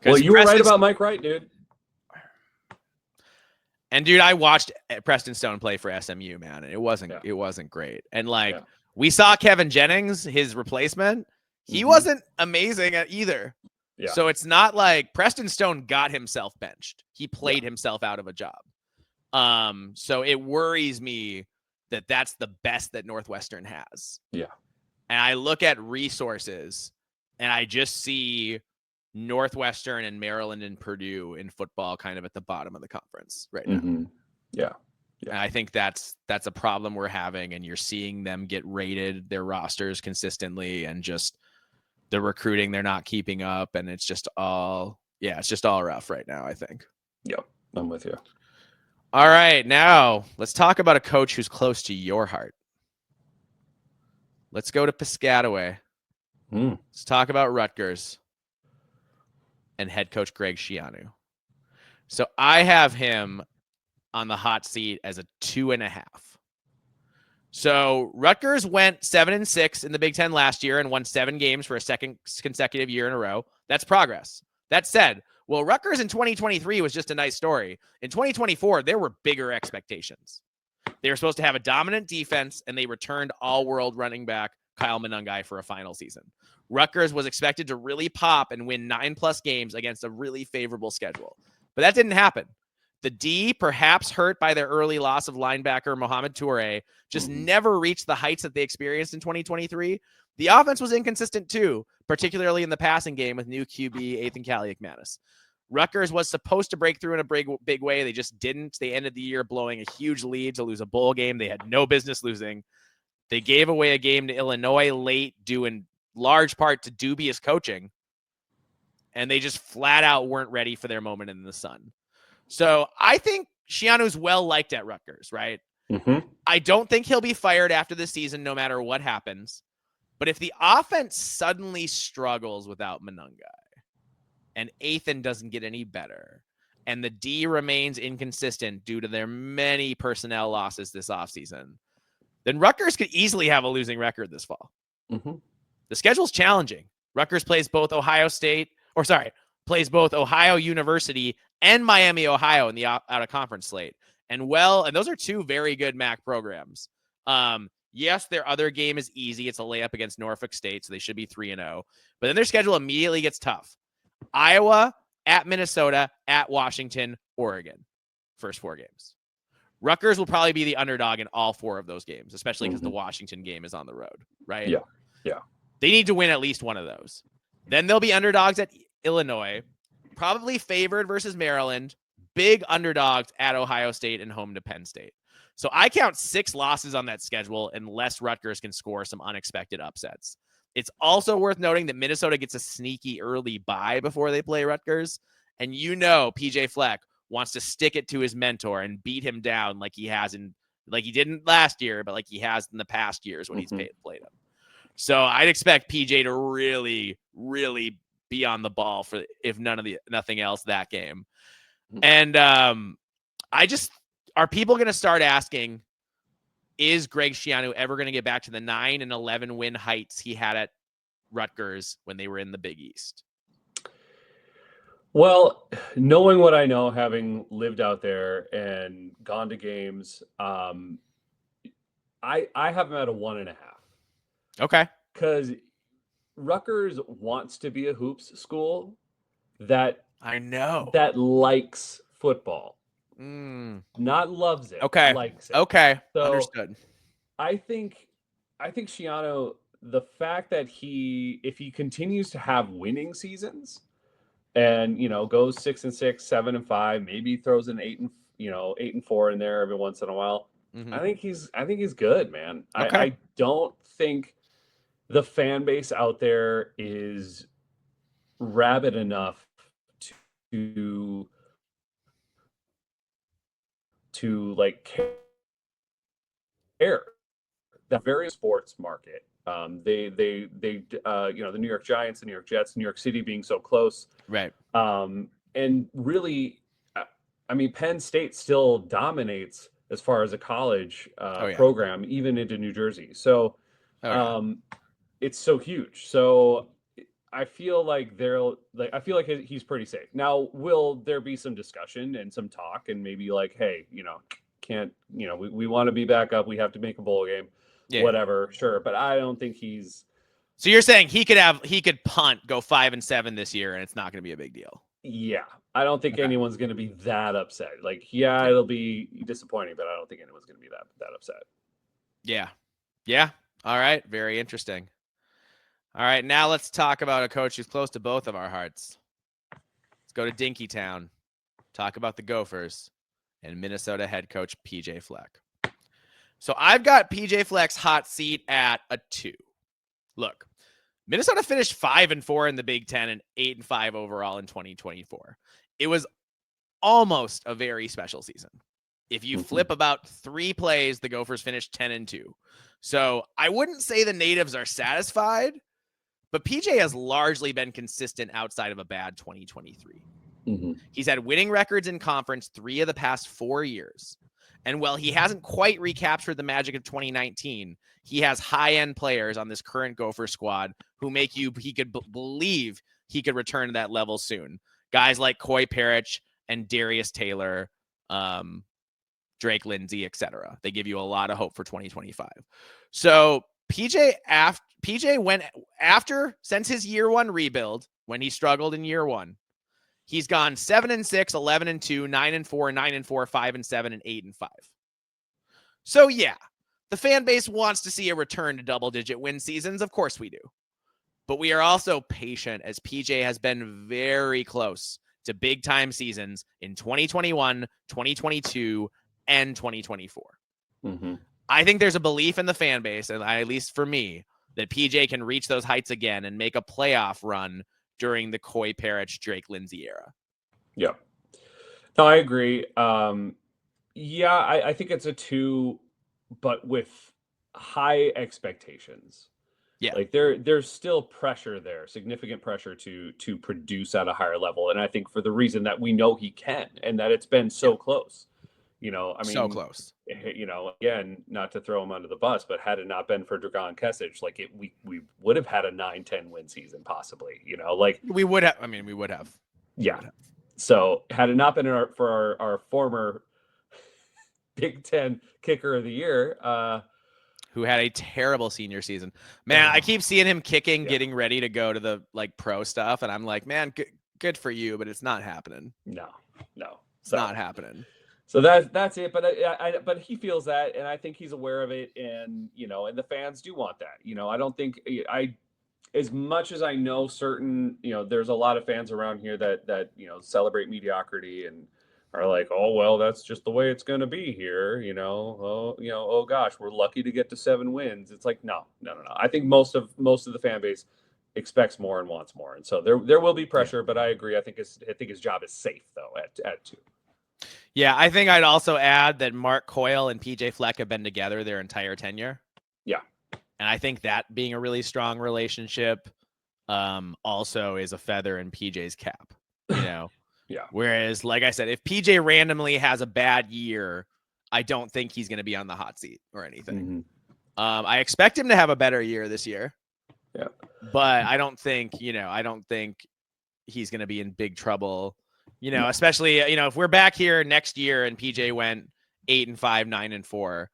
Well, you were right about Mike Wright, dude. And dude, I watched Preston Stone play for SMU, man, and it wasn't great. And we saw Kevin Jennings, his replacement. He wasn't amazing at either. Yeah. So it's not like Preston Stone got himself benched. He played himself out of a job. So it worries me that's the best that Northwestern has. Yeah. And I look at resources and I just see Northwestern and Maryland and Purdue in football kind of at the bottom of the conference right now. Mm-hmm. Yeah. And I think that's a problem we're having, and you're seeing them get rated, their rosters consistently, and just the recruiting, they're not keeping up, and it's just all rough right now, I think. Yep, I'm with you. All right, now let's talk about a coach who's close to your heart. Let's go to Piscataway. Let's talk about Rutgers and head coach Greg Schiano. So I have him on the hot seat as a 2.5. So Rutgers went 7-6 in the Big Ten last year and won 7 games for a second consecutive year in a row. That's progress. That said, well, Rutgers in 2023 was just a nice story. In 2024, there were bigger expectations. They were supposed to have a dominant defense, and they returned all-world running back Kyle Monangai for a final season. Rutgers was expected to really pop and win 9+ games against a really favorable schedule. But that didn't happen. The D, perhaps hurt by their early loss of linebacker Mohamed Toure, just never reached the heights that they experienced in 2023. The offense was inconsistent too, particularly in the passing game with new QB Ethan Kaliak-Manis. Rutgers was supposed to break through in a big way. They just didn't. They ended the year blowing a huge lead to lose a bowl game they had no business losing. They gave away a game to Illinois late, due in large part to dubious coaching. And they just flat out weren't ready for their moment in the sun. So I think Schiano's well liked at Rutgers, right? Mm-hmm. I don't think he'll be fired after the season, no matter what happens. But if the offense suddenly struggles without Monangai, and Ethan doesn't get any better, and the D remains inconsistent due to their many personnel losses this offseason, then Rutgers could easily have a losing record this fall. Mm-hmm. The schedule's challenging. Rutgers plays both Ohio University and Miami, Ohio in the out-of-conference slate. And those are 2 very good MAC programs. Yes, their other game is easy. It's a layup against Norfolk State, so they should be 3-0. But then their schedule immediately gets tough. Iowa, at Minnesota, at Washington, Oregon. First 4 games. Rutgers will probably be the underdog in all 4 of those games, especially because the Washington game is on the road, right? Yeah, yeah. They need to win at least one of those. Then they'll be underdogs at Illinois, probably favored versus Maryland, big underdogs at Ohio State, and home to Penn State. So I count 6 losses on that schedule unless Rutgers can score some unexpected upsets. It's also worth noting that Minnesota gets a sneaky early bye before they play Rutgers. And PJ Fleck wants to stick it to his mentor and beat him down like he didn't last year, but like he has in the past years when he's played him. So I'd expect PJ to really, really be on the ball for, if nothing else, that game. And are people going to start asking, is Greg Schiano ever going to get back to the 9-11 win heights he had at Rutgers when they were in the Big East? Well, knowing what I know, having lived out there and gone to games, I have him at a 1.5. Okay. Because Rutgers wants to be a hoops school that likes football. Not loves it. Okay. Likes it. Okay. So understood. I think Schiano, the fact that if he continues to have winning seasons and, goes 6-6, 7-5, maybe throws an 8-4 in there every once in a while. I think he's good, man. Okay. I don't think the fan base out there is rabid enough to like care. That very sports market. The New York Giants, the New York Jets, New York City being so close. Right. And really, Penn State still dominates as far as a college program, even into New Jersey. So it's so huge. So I feel like he's pretty safe. Now, will there be some discussion and some talk and maybe like, hey, we want to be back up. We have to make a bowl game, whatever. Sure. But I don't think he's. So you're saying he could punt, go 5-7 this year, and it's not going to be a big deal. Yeah. I don't think anyone's going to be that upset. Like, it'll be disappointing, but I don't think anyone's going to be that upset. Yeah. Yeah. All right. Very interesting. All right. Now let's talk about a coach who's close to both of our hearts. Let's go to Dinkytown. Talk about the Gophers and Minnesota head coach PJ Fleck. So I've got PJ Fleck's hot seat at a 2. Look, Minnesota finished 5-4 in the Big Ten and 8-5 overall in 2024. It was almost a very special season. If you flip about 3 plays, the Gophers finished 10-2. So I wouldn't say the natives are satisfied, but PJ has largely been consistent outside of a bad 2023. He's had winning records in conference 3 of the past 4 years. And while he hasn't quite recaptured the magic of 2019, he has high-end players on this current Gopher squad who make he could believe he could return to that level soon. Guys like Coy Parrish and Darius Taylor, Drake Lindsay, etc. They give you a lot of hope for 2025. So PJ went after, since his year 1 rebuild, when he struggled in year 1, he's gone 7-6, 11-2, 9-4, 9-4, 5-7, and 8-5. So yeah, the fan base wants to see a return to double-digit win seasons. Of course we do. But we are also patient, as PJ has been very close to big-time seasons in 2021, 2022, and 2024. I think there's a belief in the fan base, and at least for me, that PJ can reach those heights again and make a playoff run during the Coy Parrish, Drake Lindsay era. Yeah. No, I agree. Yeah, I think it's a 2, but with high expectations. Yeah. Like there's still pressure there, significant pressure to produce at a higher level. And I think for the reason that we know he can, and that it's been so close. I mean, so close. Again, not to throw him under the bus, but had it not been for Dragan Kesic, we would have had a 9-10 win season possibly. We would have. I mean, we would have. Yeah. So had it not been for our former Big Ten kicker of the year, who had a terrible senior season, man, I keep seeing him kicking, getting ready to go to the pro stuff, and I'm like, man, good for you, but it's not happening. No, it's not happening. So that's it. But but he feels that, and I think he's aware of it, and and the fans do want that. I don't think as much as I know certain, there's a lot of fans around here that celebrate mediocrity and are like, oh well, that's just the way it's going to be here. Oh gosh, we're lucky to get to 7 wins. It's like no. I think most of the fan base expects more and wants more, and so there will be pressure. But I agree. I think his job is safe though at 2. Yeah, I think I'd also add that Mark Coyle and PJ Fleck have been together their entire tenure. Yeah. And I think that being a really strong relationship also is a feather in PJ's cap, Yeah. Whereas, like I said, if PJ randomly has a bad year, I don't think he's going to be on the hot seat or anything. I expect him to have a better year this year. Yeah. But I don't think he's going to be in big trouble. Especially, if we're back here next year and PJ went 8-5,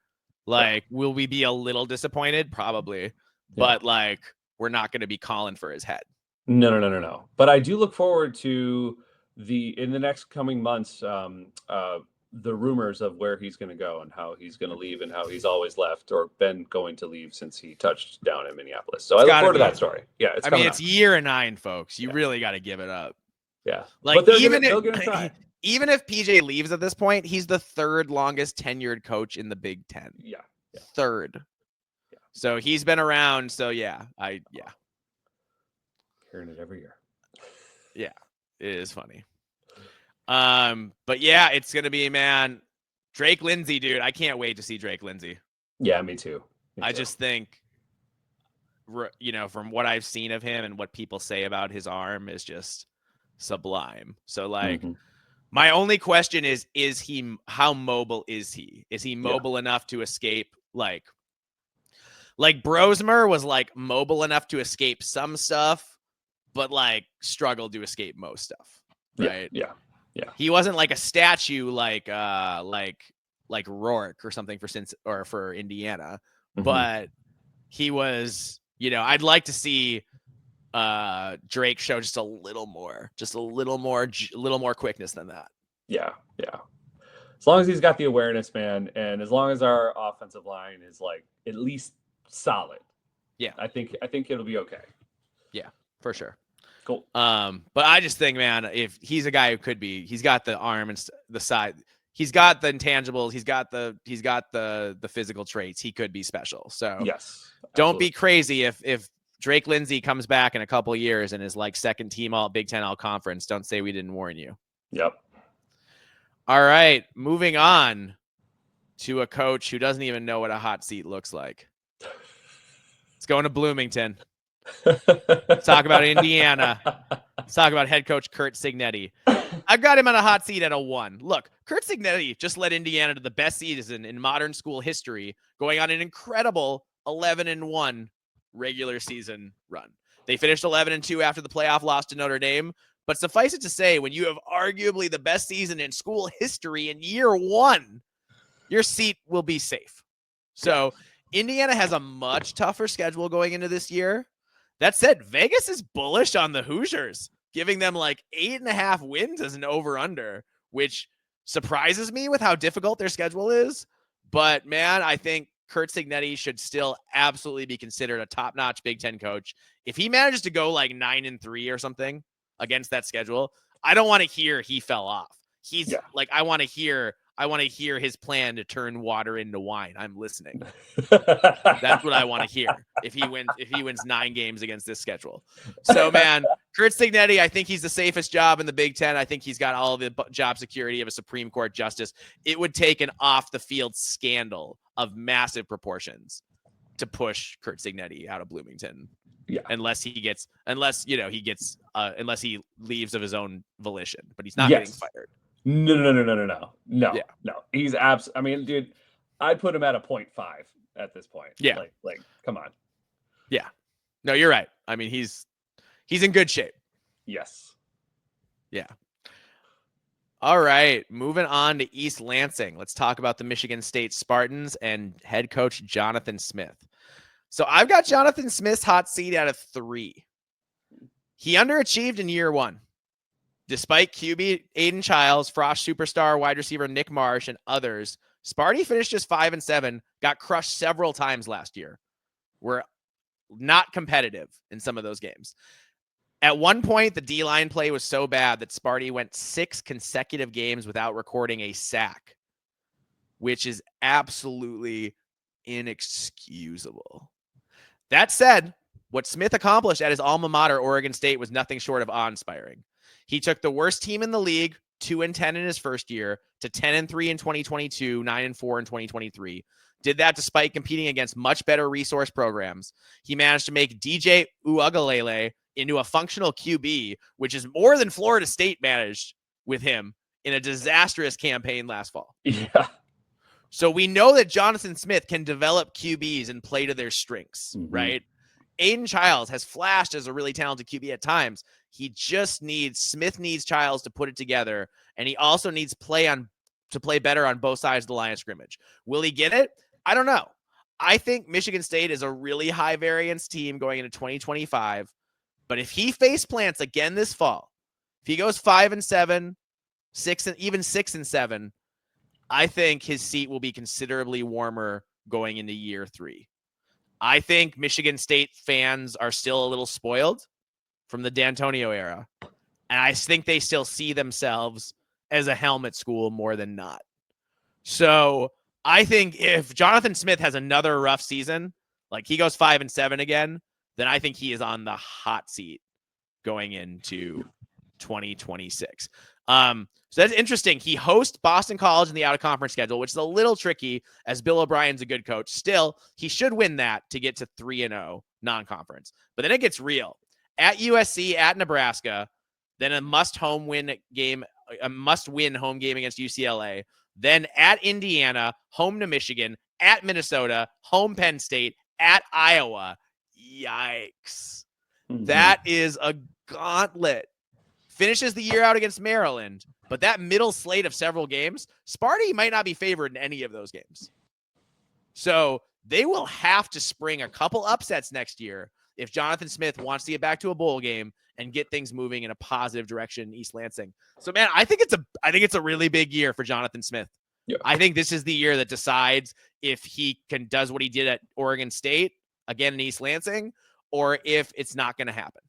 9-4, will we be a little disappointed? Probably. But we're not going to be calling for his head. No. But I do look forward to in the next coming months, the rumors of where he's going to go and how he's going to leave and how he's always left or been going to leave since he touched down in Minneapolis. So I look forward to that story. Yeah. It's year 9, folks. You really got to give it up. Yeah. But even if PJ leaves at this point, he's the 3rd longest tenured coach in the Big Ten. Yeah. 3rd. Yeah. So he's been around. So hearing it every year. Yeah, it is funny. But yeah, it's going to be, man, Drake Lindsay, dude. I can't wait to see Drake Lindsay. Yeah, me too. I just think, from what I've seen of him and what people say about his arm is just sublime. So my only question is how mobile is he? Is he mobile enough to escape like Brosmer was mobile enough to escape some stuff, but struggled to escape most stuff. Right. Yeah. He wasn't like a statue like Rourke or something for Indiana, but he was, I'd like to see Drake show just a little more quickness than that. Yeah. as long as he's got the awareness, man, and as long as our offensive line is like at least solid, yeah, I think it'll be okay. Yeah, for sure. Cool. But I just think, man, if he's a guy who could be, he's got the arm and the side, he's got the intangibles, he's got the physical traits. He could be special. So yes, don't be crazy if Drake Lindsay comes back in a couple of years and is like second team all Big Ten all conference. Don't say we didn't warn you. Yep. All right, moving on to a coach who doesn't even know what a hot seat looks like. It's going to Bloomington. Let's talk about Indiana. Let's talk about head coach Curt Cignetti. I've got him on a hot seat at a 1. Look, Curt Cignetti just led Indiana to the best season in modern school history, going on an incredible 11-1 regular season run. They finished 11-2 after the playoff loss to Notre Dame, but suffice it to say, when you have arguably the best season in school history in year 1, your seat will be safe. So Indiana has a much tougher schedule going into this year. That said, Vegas is bullish on the Hoosiers, giving them like 8.5 wins as an over-under, which surprises me with how difficult their schedule is. But, man, I think Curt Cignetti should still absolutely be considered a top-notch Big Ten coach. If he manages to go like 9-3 or something against that schedule, I don't want to hear he fell off. He's like, I want to hear his plan to turn water into wine. I'm listening. That's what I want to hear if he wins 9 games against this schedule. So, man, Curt Cignetti, I think he's the safest job in the Big Ten. I think he's got all of the job security of a Supreme Court justice. It would take an off-the-field scandal of massive proportions to push Curt Cignetti out of Bloomington. Yeah. Unless he leaves of his own volition, but he's not getting fired. No. He's I mean, dude, I'd put him at a 0.5 at this point. Yeah. Like, come on. Yeah. No, you're right. I mean, he's in good shape. Yes. Yeah. All right. Moving on to East Lansing. Let's talk about the Michigan State Spartans and head coach Jonathan Smith. So I've got Jonathan Smith's hot seat at a 3. He underachieved in year 1. Despite QB Aiden Childs, Frost superstar wide receiver Nick Marsh, and others, Sparty finished just 5-7, got crushed several times last year. Were not competitive in some of those games. At one point, the D-line play was so bad that Sparty went 6 consecutive games without recording a sack, which is absolutely inexcusable. That said, what Smith accomplished at his alma mater, Oregon State, was nothing short of awe-inspiring. He took the worst team in the league, 2-10 in his first year, to 10-3 in 2022, 9-4 in 2023. Did that despite competing against much better resource programs. He managed to make DJ Uiagalelei into a functional QB, which is more than Florida State managed with him in a disastrous campaign last fall. Yeah. So we know that Jonathan Smith can develop QBs and play to their strengths, right? Aiden Childs has flashed as a really talented QB at times. Smith needs Childs to put it together, and he also needs to play better on both sides of the line of scrimmage. Will he get it? I don't know. I think Michigan State is a really high variance team going into 2025, but if he face plants again this fall, if he goes 5-7, 6-7, I think his seat will be considerably warmer going into year 3. I think Michigan State fans are still a little spoiled from the D'Antonio era. And I think they still see themselves as a helmet school more than not. So I think if Jonathan Smith has another rough season, like he goes 5-7 again, then I think he is on the hot seat going into 2026. So that's interesting. He hosts Boston College in the out-of-conference schedule, which is a little tricky as Bill O'Brien's a good coach. Still, he should win that to get to 3-0 non-conference. But then it gets real. At USC, at Nebraska, then a must-win home game against UCLA. Then at Indiana, home to Michigan, at Minnesota, home Penn State, at Iowa. Yikes. That is a gauntlet. Finishes the year out against Maryland, but that middle slate of several games, Sparty might not be favored in any of those games. So they will have to spring a couple upsets next year if Jonathan Smith wants to get back to a bowl game and get things moving in a positive direction in East Lansing. So, man, I think it's a really big year for Jonathan Smith Yeah. I think this is the year that decides if he does what he did at Oregon State again in East Lansing, or if it's not going to happen.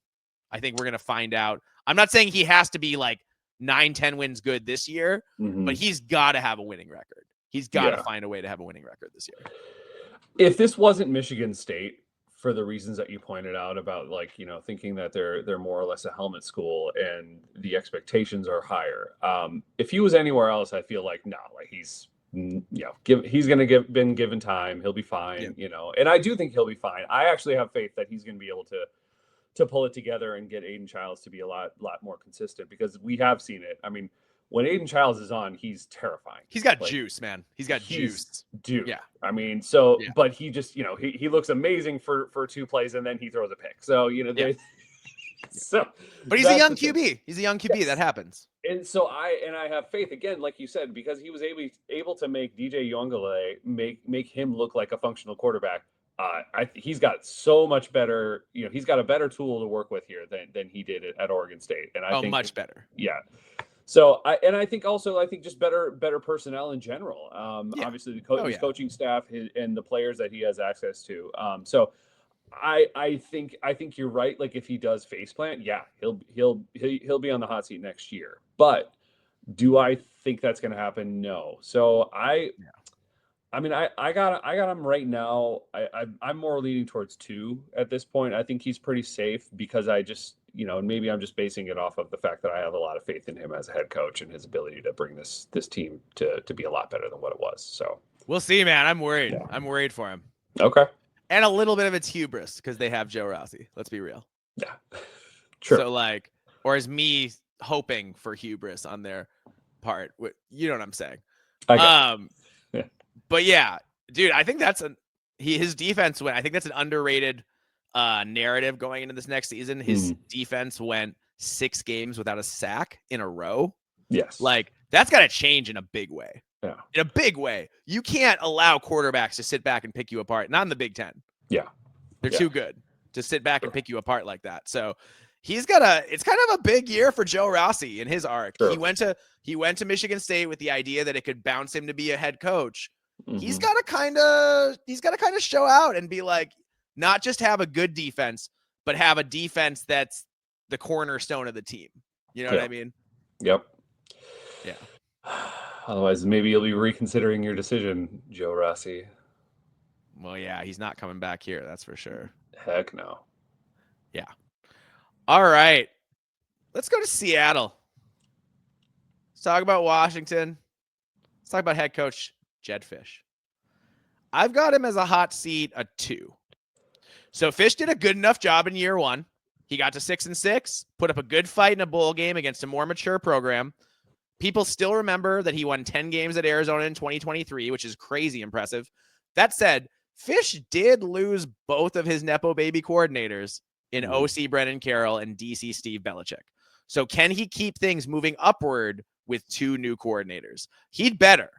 I think we're going to find out. I'm not saying he has to be like 9-10 wins good this year, but he's got to have a winning record. He's got to find a way to have a winning record this year. If this wasn't Michigan State, for the reasons that you pointed out about, like, thinking that they're more or less a helmet school and the expectations are higher. If he was anywhere else, I feel like no, like he's going to been given time. He'll be fine, and I do think he'll be fine. I actually have faith that he's going to be able to pull it together and get Aiden Childs to be a lot more consistent, because we have seen it. I mean, when Aiden Childs is on, he's terrifying. He's got juice, man. He's got juice. Dude. Yeah. I mean, so, but he just, he looks amazing for 2 plays and then he throws a pick. So, but he's a young QB. He's a young QB. Yes. That happens. And so I have faith, again, like you said, because he was able to make DJ Uiagalelei make him look like a functional quarterback. He's got so much better, he's got a better tool to work with here than he did at Oregon State. And I think much better. Yeah. So I think just better personnel in general. Obviously the coaching staff and the players that he has access to. So I think you're right. Like, if he does faceplant, he'll be on the hot seat next year. But do I think that's going to happen? No. So I mean, I got him right now. I'm more leaning towards 2 at this point. I think he's pretty safe because I just, and maybe I'm just basing it off of the fact that I have a lot of faith in him as a head coach and his ability to bring this team to be a lot better than what it was. So we'll see, man. I'm worried. Yeah. I'm worried for him. Okay. And a little bit of it's hubris because they have Joe Rossi. Let's be real. Yeah. True. So or is me hoping for hubris on their part? You know what I'm saying? Yeah. But yeah, dude, I think that's his defense went. I think that's an underrated narrative going into this next season. His defense went 6 games without a sack in a row. Yes. Like, that's got to change in a big way. Yeah. In a big way. You can't allow quarterbacks to sit back and pick you apart. Not in the Big Ten. Yeah. They're too good to sit back and pick you apart like that. So it's kind of a big year for Joe Rossi in his arc. Sure. He went to Michigan State with the idea that it could bounce him to be a head coach. He's got to kind of show out and be like, not just have a good defense, but have a defense that's the cornerstone of the team. You know what I mean? Yep. Yeah. Otherwise, maybe you'll be reconsidering your decision, Joe Rossi. Well, yeah, he's not coming back here. That's for sure. Heck no. Yeah. All right. Let's go to Seattle. Let's talk about Washington. Let's talk about head coach Jedd Fisch. I've got him as a hot seat, a 2. So Fisch did a good enough job in year 1. He got to 6-6, put up a good fight in a bowl game against a more mature program. People still remember that he won 10 games at Arizona in 2023, which is crazy impressive. That said, Fisch did lose both of his Nepo baby coordinators in OC Brennan Carroll and DC Steve Belichick. So can he keep things moving upward with 2 new coordinators? He'd better,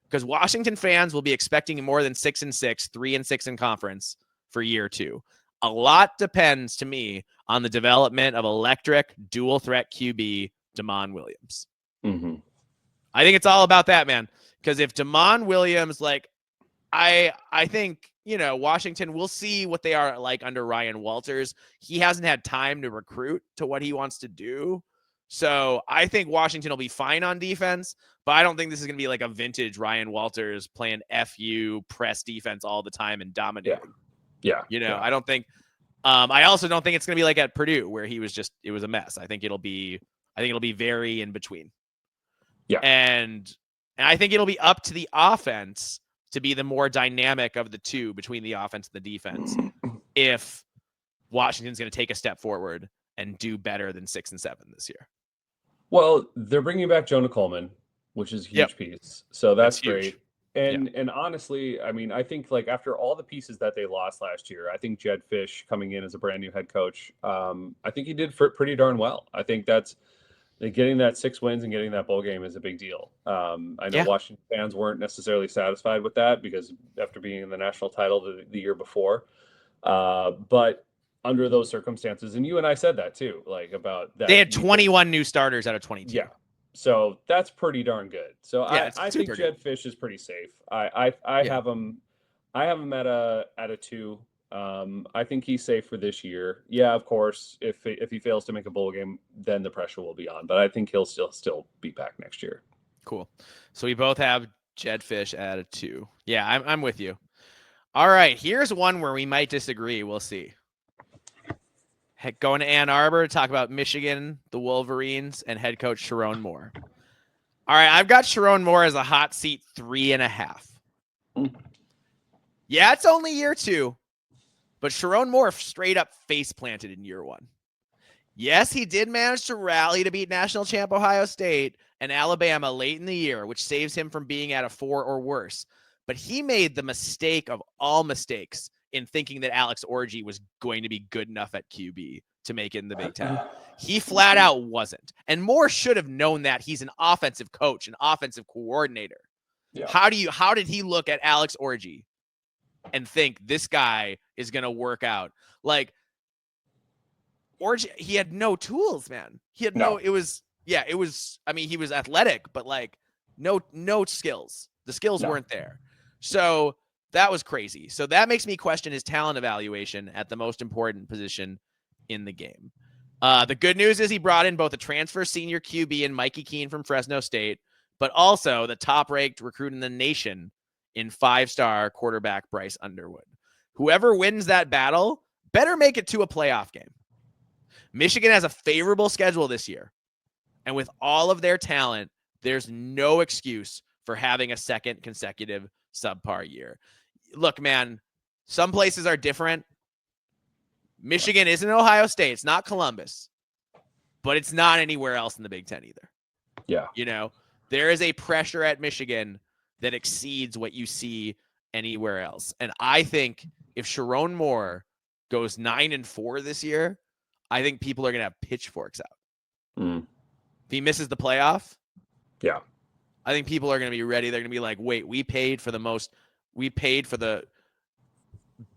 because Washington fans will be expecting more than 6-6, 3-6 in conference for year 2. A lot depends to me on the development of electric dual threat QB Damon Williams. I think it's all about that, man. Because if Damon Williams, I think, Washington, we'll see what they are like under Ryan Walters. He hasn't had time to recruit to what he wants to do. So I think Washington will be fine on defense, but I don't think this is going to be like a vintage Ryan Walters playing FU press defense all the time and dominating. Yeah. I don't think, I also don't think it's going to be like at Purdue where it was a mess. I think it'll be very in between. Yeah. And I think it'll be up to the offense to be the more dynamic of the 2 between the offense and the defense. If Washington's going to take a step forward and do better than 6-7 this year. Well, they're bringing back Jonah Coleman, which is a huge piece. So that's great. And honestly, I mean, I think after all the pieces that they lost last year, I think Jedd Fisch coming in as a brand new head coach, I think he did pretty darn well. I think that's getting that 6 wins and getting that bowl game is a big deal. I know Washington fans weren't necessarily satisfied with that because after being in the national title the year before, but under those circumstances, and you and I said that too, about that. They had 21 new starters out of 22. Yeah. So that's pretty darn good. So Yeah, I think Jed Fish is pretty safe. I have him at a 2. I think he's safe for this year. Yeah, of course, if he fails to make a bowl game, then the pressure will be on. But I think he'll still be back next year. Cool. So we both have Jed Fish at a 2. Yeah, I'm with you. All right, here's one where we might disagree. We'll see. Going to Ann Arbor to talk about Michigan, the Wolverines, and head coach Sharon Moore. All right, I've got Sharon Moore as a hot seat 3.5. Yeah, it's only year 2, but Sharon Moore straight up face planted in year 1. Yes, he did manage to rally to beat national champ Ohio State and Alabama late in the year, which saves him from being at a 4 or worse. But he made the mistake of all mistakes in thinking that Alex Orji was going to be good enough at QB to make it in the Big Ten. He flat out wasn't. And Moore should have known that. He's an offensive coach, an offensive coordinator. Yeah. How did he look at Alex Orji and think this guy is going to work out? Like, Orji, he had no tools, man. He had no, it was, I mean, he was athletic, but like no skills. The skills weren't there. So that was crazy. So that makes me question his talent evaluation at the most important position in the game. The good news is he brought in both a transfer senior QB and Mikey Keene from Fresno State, but also the top-ranked recruit in the nation in 5-star quarterback Bryce Underwood. Whoever wins that battle better make it to a playoff game. Michigan has a favorable schedule this year, and with all of their talent, there's no excuse for having a second consecutive subpar year. Look, man, some places are different. Michigan isn't Ohio State. It's not Columbus, but it's not anywhere else in the Big Ten either. Yeah. You know, there is a pressure at Michigan that exceeds what you see anywhere else. And I think if Sharon Moore goes 9-4 this year, I think people are going to have pitchforks out. If he misses the playoff, I think people are going to be ready. They're going to be like, wait, we paid for the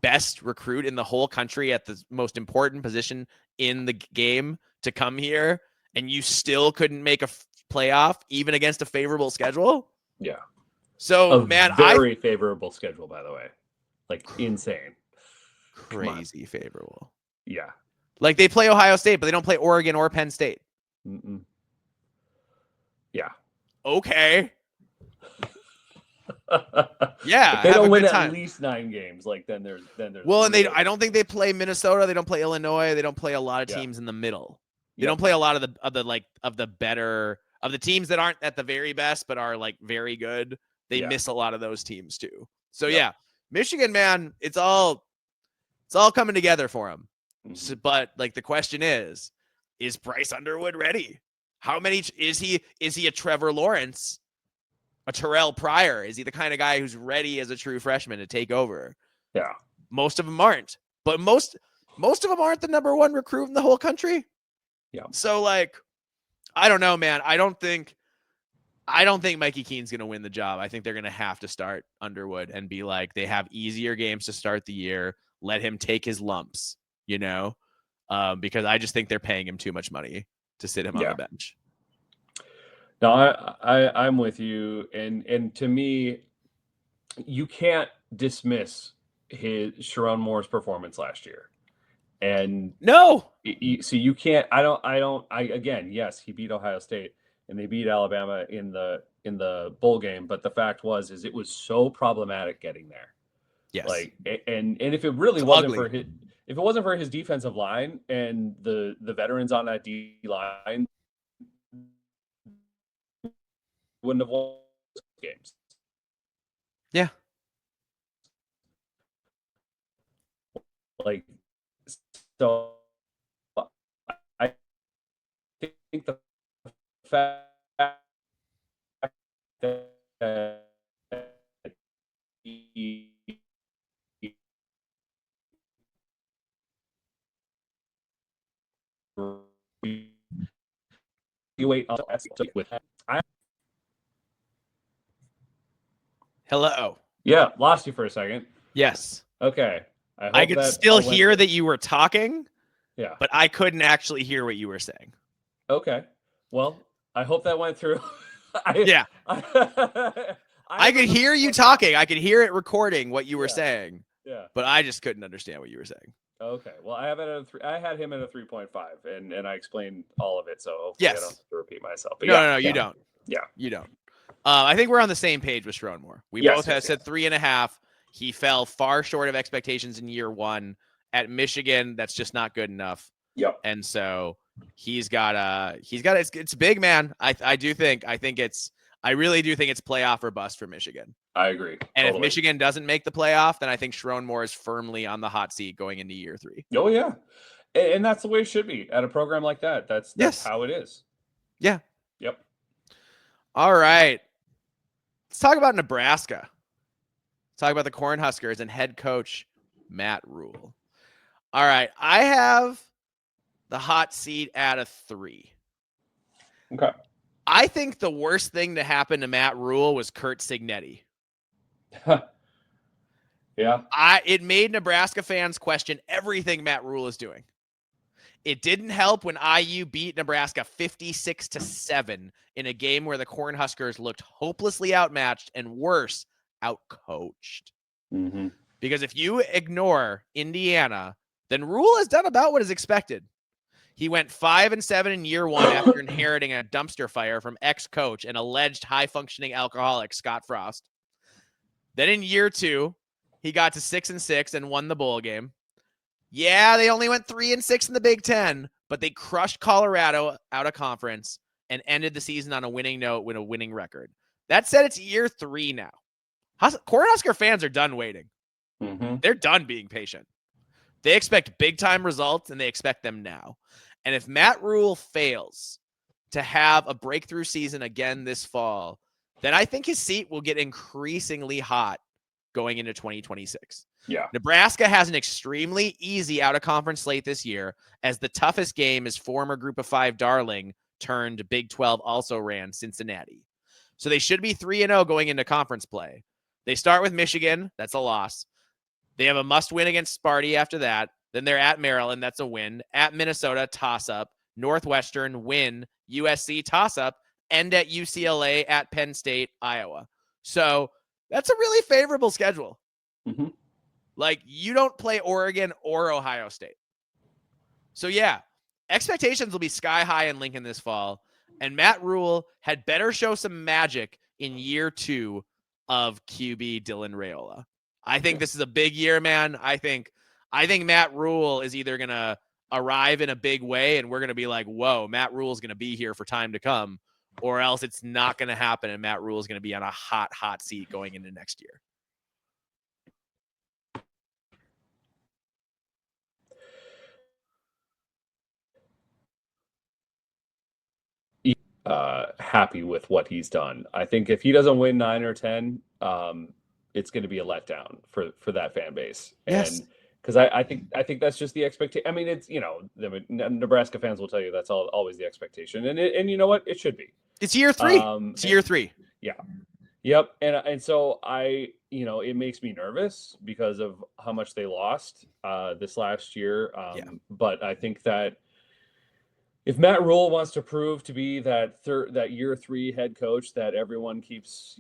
best recruit in the whole country at the most important position in the game to come here, and you still couldn't make a playoff even against a favorable schedule. Yeah. So, very favorable schedule, by the way. Like insane. Crazy favorable. Yeah. Like they play Ohio State, but they don't play Oregon or Penn State. Yeah. Okay. Yeah. If they don't win at least 9 games. Like then there's well, and I don't think they play Minnesota. They don't play Illinois. They don't play a lot of teams in the middle. They don't play a lot of the teams that aren't at the very best, but are like very good. They miss a lot of those teams too. So Michigan, man, it's all coming together for them. So, but like the question is Bryce Underwood ready? How many is he a Trevor Lawrence, a Terrell Pryor? Is he the kind of guy who's ready as a true freshman to take over? Yeah. Most of them aren't, but most of them aren't the number 1 recruit in the whole country. Yeah. So like, I don't know, man. I don't think Mikey Keene's going to win the job. I think they're going to have to start Underwood and be like, they have easier games to start the year. Let him take his lumps, you know, because I just think they're paying him too much money to sit him on the bench. No, I'm with you. And to me, you can't dismiss Sharon Moore's performance last year. And no, so you can't, again, yes, he beat Ohio State and they beat Alabama in the bowl game. But the fact is it was so problematic getting there. Yes. Like, and if it really wasn't for his, if it wasn't for his defensive line and the veterans on that D line, wouldn't have won games. Yeah. Like, so I think the fact that you wait with hello. Yeah, lost you for a second. Yes. Okay. I could still hear that you were talking. Yeah. But I couldn't actually hear what you were saying. Okay. Well, I hope that went through. Yeah. I could hear you talking. I could hear it recording what you were saying. Yeah. But I just couldn't understand what you were saying. Okay. Well, I have it at I had him at a 3.5, and I explained all of it, so hopefully I don't have to repeat myself. But no, you don't. Yeah. You don't. I think we're on the same page with Schronmore. We both have said 3.5. He fell far short of expectations in year one. At Michigan, that's just not good enough. Yep. And so it's big, man. I really do think it's playoff or bust for Michigan. I agree. And if Michigan doesn't make the playoff, then I think Schronmore is firmly on the hot seat going into year 3. Oh yeah. And that's the way it should be at a program like that. That's how it is. Yeah. Yep. All right. Let's talk about Nebraska. Let's talk about the Cornhuskers and head coach Matt Rule. All right. I have the hot seat at a 3. Okay. I think the worst thing to happen to Matt Rule was Curt Cignetti. Yeah. It made Nebraska fans question everything Matt Rule is doing. It didn't help when IU beat Nebraska 56-7 in a game where the Cornhuskers looked hopelessly outmatched and worse, outcoached. Mm-hmm. Because if you ignore Indiana, then Rule has done about what is expected. He went 5-7 in year 1 after inheriting a dumpster fire from ex-coach and alleged high-functioning alcoholic Scott Frost. Then in year 2, he got to 6-6 and won the bowl game. Yeah, they only went 3-6 in the Big Ten, but they crushed Colorado out of conference and ended the season on a winning note with a winning record. That said, it's year 3 now. Cornhusker fans are done waiting. Mm-hmm. They're done being patient. They expect big-time results, and they expect them now. And if Matt Rule fails to have a breakthrough season again this fall, then I think his seat will get increasingly hot going into 2026. Yeah. Nebraska has an extremely easy out-of-conference slate this year, as the toughest game is former Group of 5 darling turned Big 12 also ran Cincinnati. So they should be 3-0 going into conference play. They start with Michigan. That's a loss. They have a must-win against Sparty after that. Then they're at Maryland. That's a win. At Minnesota, toss-up. Northwestern, win. USC, toss-up. End at UCLA, at Penn State, Iowa. So that's a really favorable schedule. Mm-hmm. Like, you don't play Oregon or Ohio State. So, yeah, expectations will be sky high in Lincoln this fall. And Matt Rule had better show some magic in year 2 of QB Dylan Raiola. I think this is a big year, man. I think Matt Rule is either going to arrive in a big way and we're going to be like, whoa, Matt Rule is going to be here for time to come, or else it's not going to happen and Matt Rule is going to be on a hot seat going into next year. Happy with what he's done. I think if he doesn't win 9 or 10, it's going to be a letdown for that fan base. Yes. And because I think that's just the expectation. I mean, it's, the Nebraska fans will tell you that's always the expectation, and you know what, it should be. It's year 3. It's year 3. Yeah. Yep. And so it makes me nervous because of how much they lost this last year. But I think that if Matt Rule wants to prove to be that year 3 head coach that everyone keeps,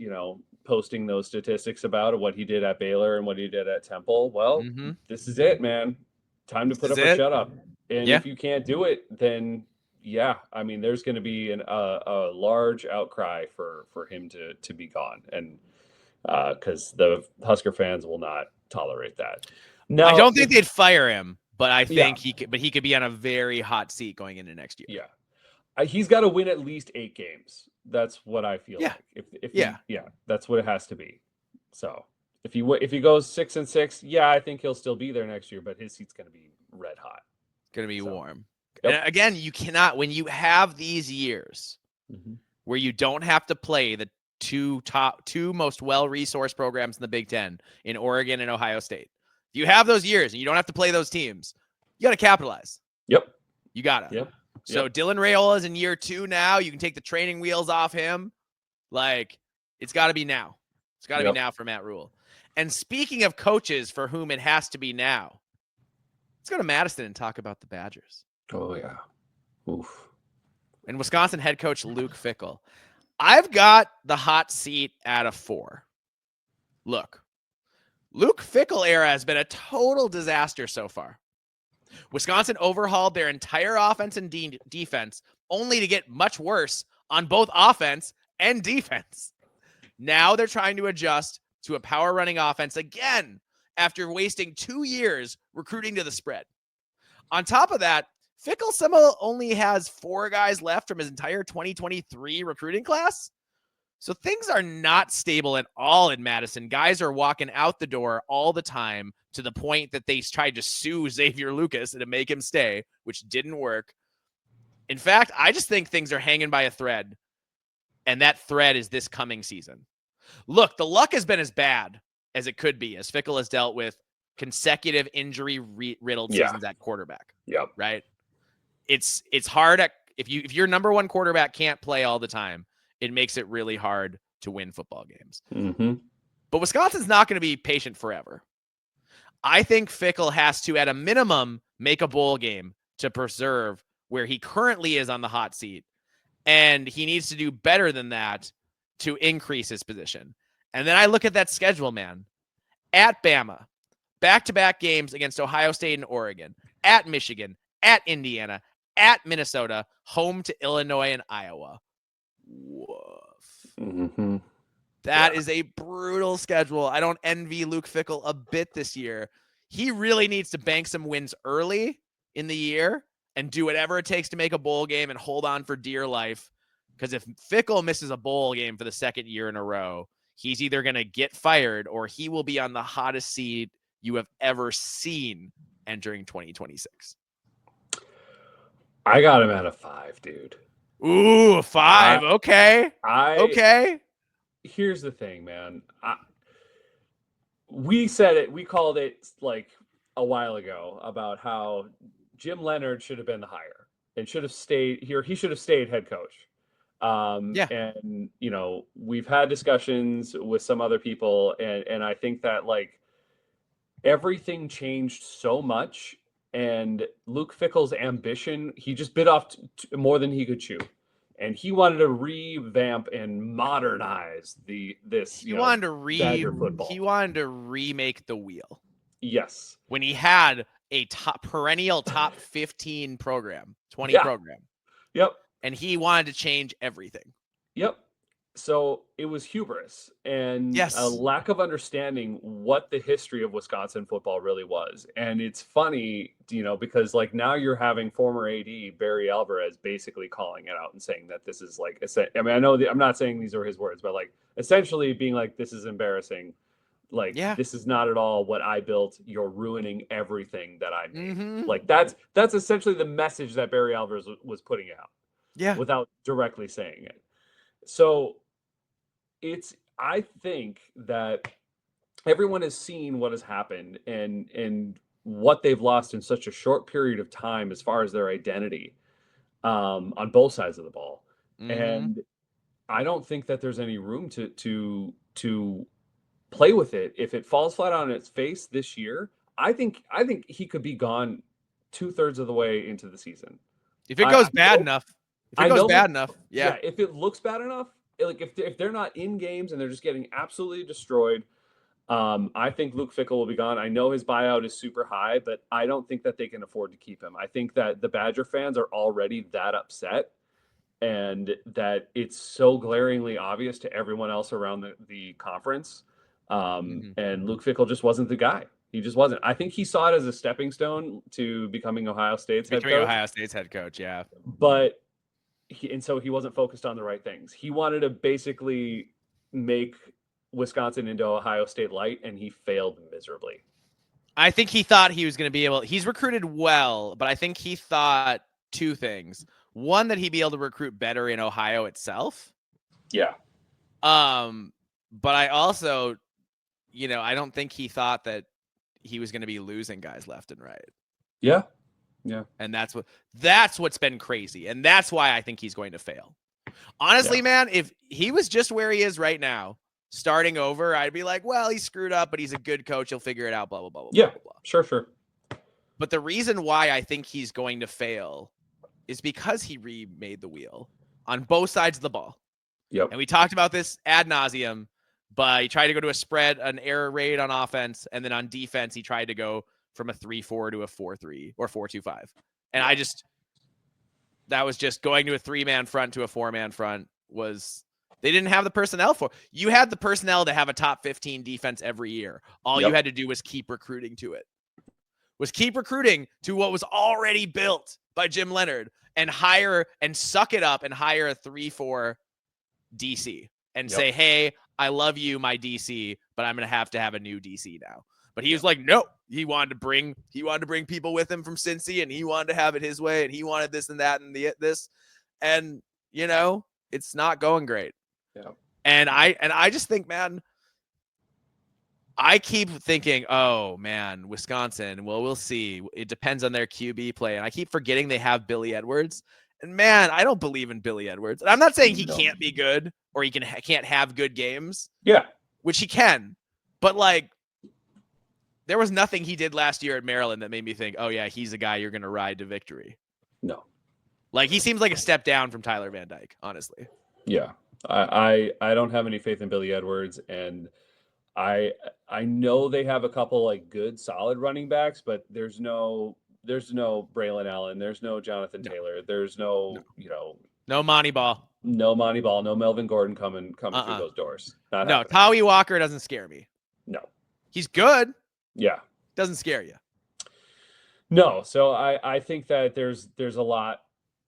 posting those statistics about what he did at Baylor and what he did at Temple, well, this is it, man. Time to put up or shut up. And if you can't do it, then I mean, there's going to be a large outcry for him to be gone, and because the Husker fans will not tolerate that. No, I don't think they'd fire him. But I think he could be on a very hot seat going into next year. Yeah. He's got to win at least 8 games. That's what I feel like. If that's what it has to be. So if he goes 6-6, I think he'll still be there next year, but his seat's going to be red hot. Going to be warm. Yep. And again, you cannot, when you have these years where you don't have to play the two most well-resourced programs in the Big Ten in Oregon and Ohio State. You have those years and you don't have to play those teams. You got to capitalize. Yep. You got to. Yep. So Dylan Raiola is in year 2 now. You can take the training wheels off him. Like, it's got to be now. It's got to be now for Matt Rule. And speaking of coaches for whom it has to be now, let's go to Madison and talk about the Badgers. Oh, yeah. Oof. and Wisconsin head coach Luke Fickell. I've got the hot seat at a 4. Look, Luke Fickell era has been a total disaster so far. Wisconsin overhauled their entire offense and defense only to get much worse on both offense and defense. Now they're trying to adjust to a power running offense again after wasting 2 years recruiting to the spread. On top of that, Fickell somehow only has 4 guys left from his entire 2023 recruiting class. So things are not stable at all in Madison. Guys are walking out the door all the time to the point that they tried to sue Xavier Lucas to make him stay, which didn't work. In fact, I just think things are hanging by a thread, and that thread is this coming season. Look, the luck has been as bad as it could be as Fickell has dealt with consecutive injury-riddled seasons at quarterback. Yep. Right? It's hard if your number one quarterback can't play all the time, it makes it really hard to win football games. Mm-hmm. But Wisconsin's not going to be patient forever. I think Fickell has to, at a minimum, make a bowl game to preserve where he currently is on the hot seat. And he needs to do better than that to increase his position. And then I look at that schedule, man. At Bama, back-to-back games against Ohio State and Oregon, at Michigan, at Indiana, at Minnesota, home to Illinois and Iowa. Woof. Mm-hmm. That is a brutal schedule. I don't envy Luke Fickell a bit this year. He really needs to bank some wins early in the year and do whatever it takes to make a bowl game and hold on for dear life. Because if Fickell misses a bowl game for the second year in a row, he's either going to get fired or he will be on the hottest seat you have ever seen entering 2026. I got him at a 5, dude. Ooh, 5. Okay. Okay. Here's the thing, man. We said it. We called it like a while ago about how Jim Leonhard should have been the hire and should have stayed here. He should have stayed head coach. And we've had discussions with some other people, and I think that like everything changed so much, and Luke Fickell's ambition, he just bit off more than he could chew. And he wanted to revamp and modernize Badger football. He wanted to remake the wheel. Yes. When he had a perennial top 15 program, 20 program. Yep. And he wanted to change everything. Yep. So it was hubris and a lack of understanding what the history of Wisconsin football really was. And it's funny, because like now you're having former AD Barry Alvarez basically calling it out and saying that this is like, I mean, I know I'm not saying these are his words, but like essentially being like, this is embarrassing. Like, this is not at all what I built. You're ruining everything that I made. Mm-hmm. Like that's essentially the message that Barry Alvarez was putting out. Yeah. Without directly saying it. So I think that everyone has seen what has happened and what they've lost in such a short period of time as far as their identity on both sides of the ball. Mm-hmm. And I don't think that there's any room to play with it. If it falls flat on its face this year, I think he could be gone 2/3 of the way into the season. If it goes bad enough. If it goes bad enough, yeah. If it looks bad enough, like if they're not in games and they're just getting absolutely destroyed, I think Luke Fickell will be gone. I know his buyout is super high, but I don't think that they can afford to keep him. I think that the Badger fans are already that upset, and that it's so glaringly obvious to everyone else around the conference. And Luke Fickell just wasn't the guy. He just wasn't. I think he saw it as a stepping stone to becoming Ohio State's head coach. Ohio State's head coach, yeah. But so he wasn't focused on the right things. He wanted to basically make Wisconsin into Ohio State light, and he failed miserably. I think he thought he was going to be able. He's recruited well, but I think he thought 2 things. One, that he'd be able to recruit better in Ohio itself. Yeah. But I also, I don't think he thought that he was going to be losing guys left and right. Yeah. Yeah. And that's what's been crazy. And that's why I think he's going to fail. Honestly, man, if he was just where he is right now, starting over, I'd be like, well, he's screwed up, but he's a good coach. He'll figure it out, blah, blah, blah, blah, yeah, blah, blah. Sure. But the reason why I think he's going to fail is because he remade the wheel on both sides of the ball. Yep. And we talked about this ad nauseum, but he tried to go to a spread, an air raid on offense, and then on defense, he tried to go from a 3-4 to a 4-3 or 4-2-5. And that was just going to a 3-man front to a 4-man front they didn't have the personnel for. You had the personnel to have a top 15 defense every year. All you had to do was keep recruiting to it. Was keep recruiting to what was already built by Jim Leonard and hire and suck it up and hire a 3-4 DC and say, hey, I love you, my DC, but I'm going to have a new DC now. But he was like, no, he wanted to bring people with him from Cincy, and he wanted to have it his way, and he wanted this and that and this. And, it's not going great. Yeah. And I just think, man, I keep thinking, oh man, Wisconsin, well, we'll see. It depends on their QB play. And I keep forgetting they have Billy Edwards. And man, I don't believe in Billy Edwards. And I'm not saying he can't be good or he can't have good games. Yeah. Which he can. But like, there was nothing he did last year at Maryland that made me think, oh yeah, he's a guy you're going to ride to victory. No. Like, he seems like a step down from Tyler Van Dyke, honestly. Yeah. I don't have any faith in Billy Edwards, and I know they have a couple like good solid running backs, but there's no Braylon Allen, there's no Jonathan Taylor, there's no Monty Ball. No Monty Ball, no Melvin Gordon coming through those doors. Not happening. Tawi Walker doesn't scare me. No. He's good. Yeah. Doesn't scare you. No, so I think that there's a lot,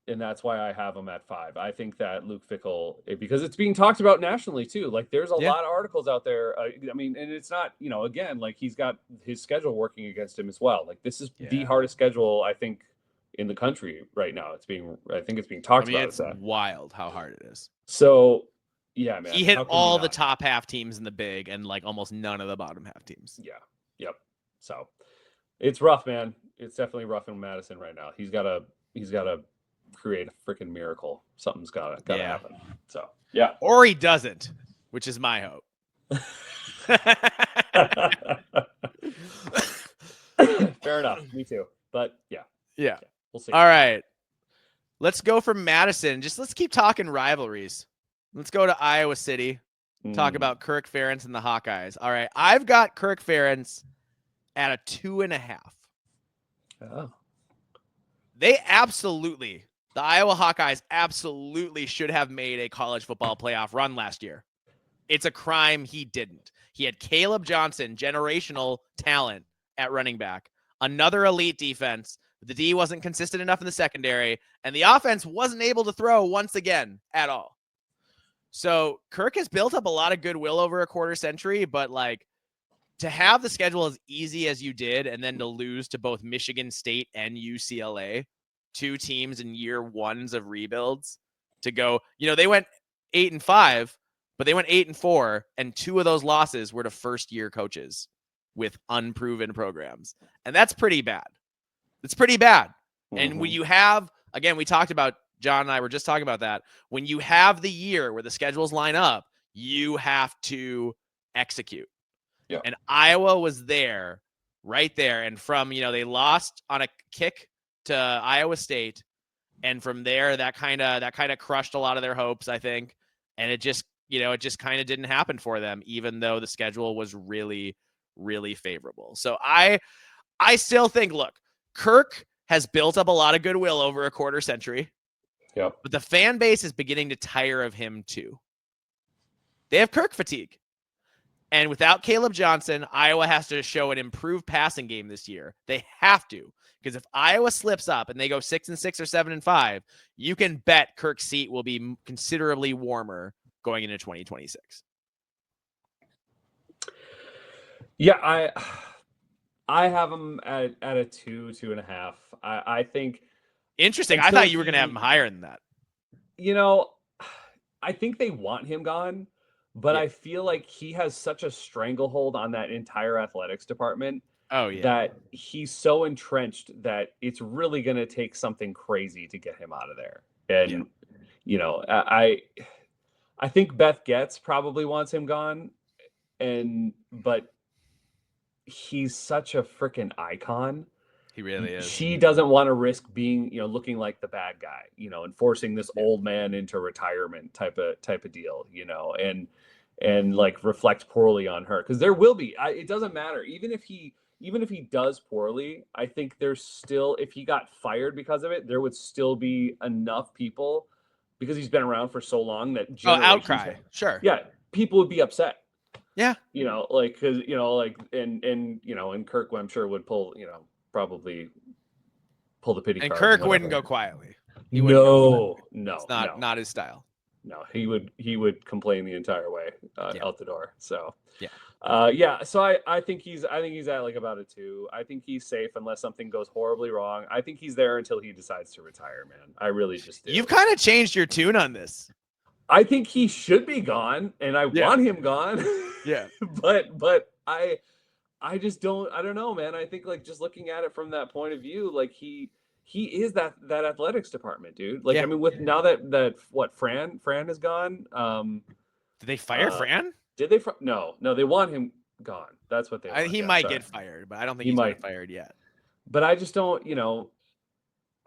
and that's why I have him at 5. I think that Luke Fickell, because it's being talked about nationally too. Like, there's a lot of articles out there. I mean, and it's not, again, like, he's got his schedule working against him as well. Like, this is the hardest schedule, I think, in the country right now. I think it's being talked about. It's wild how hard it is. So, yeah, man. He hit all the top half teams in the big and like almost none of the bottom half teams. Yeah. Yep. So it's rough, man. It's definitely rough in Madison right now. He's got to create a freaking miracle. Something's gotta happen. So yeah. Or he doesn't, which is my hope. Fair enough. Me too. But yeah. Yeah. We'll see. All right. Let's go from Madison. Let's keep talking rivalries. Let's go to Iowa City. Talk about Kirk Ferentz and the Hawkeyes. All right. I've got Kirk Ferentz at a 2.5. Oh. The Iowa Hawkeyes absolutely should have made a college football playoff run last year. It's a crime he didn't. He had Caleb Johnson, generational talent at running back, another elite defense. The D wasn't consistent enough in the secondary, and the offense wasn't able to throw once again at all. So Kirk has built up a lot of goodwill over a quarter century, but like, to have the schedule as easy as you did and then to lose to both Michigan State and UCLA, 2 teams in year ones of rebuilds, to go, they went 8-5, but they went 8-4, and 2 of those losses were to first-year coaches with unproven programs. And that's pretty bad. It's pretty bad. Mm-hmm. And when you have, again, we talked about, John and I were just talking about that, when you have the year where the schedules line up, you have to execute. Yeah. And Iowa was right there. And from, they lost on a kick to Iowa State. And from there, that kind of crushed a lot of their hopes, I think. And it just kind of didn't happen for them, even though the schedule was really, really favorable. So I still think, look, Kirk has built up a lot of goodwill over a quarter century. Yep. But the fan base is beginning to tire of him too. They have Kirk fatigue. And without Caleb Johnson, Iowa has to show an improved passing game this year. They have to, because if Iowa slips up and they go 6-6 or 7-5, you can bet Kirk's seat will be considerably warmer going into 2026. Yeah, I have him at a 2.5. I think. Interesting. I thought you were going to have him higher than that. I think they want him gone. But I feel like he has such a stranglehold on that entire athletics department that he's so entrenched that it's really going to take something crazy to get him out of there. And, I think Beth Getz probably wants him gone. But he's such a freaking icon He really is. She doesn't want to risk being, looking like the bad guy, and forcing this old man into retirement type of deal, and like reflect poorly on her, because there will be. It doesn't matter, even if he does poorly. I think there's still, if he got fired because of it, there would still be enough people, because he's been around for so long, that outcry. Sure. Yeah, people would be upset. Yeah. Like, because like, and Kirk, I'm sure, would pull, probably pull the pity and card. And Kirk wouldn't go quietly. He wouldn't go quietly. It's not his style. No, he would complain the entire way out the door. So yeah. So I think he's at like about a 2. I think he's safe unless something goes horribly wrong. I think he's there until he decides to retire, man. I really just do. You've kind of changed your tune on this. I think he should be gone, and I want him gone. Yeah. But I just don't. I don't know, man. I think, like, just looking at it from that point of view, like, he is that athletics department, dude. Like, I mean, with now that Fran is gone. Did they fire Fran? Did they? No, they want him gone. That's what they want. He might get fired, but I don't think he's been fired yet. But I just don't,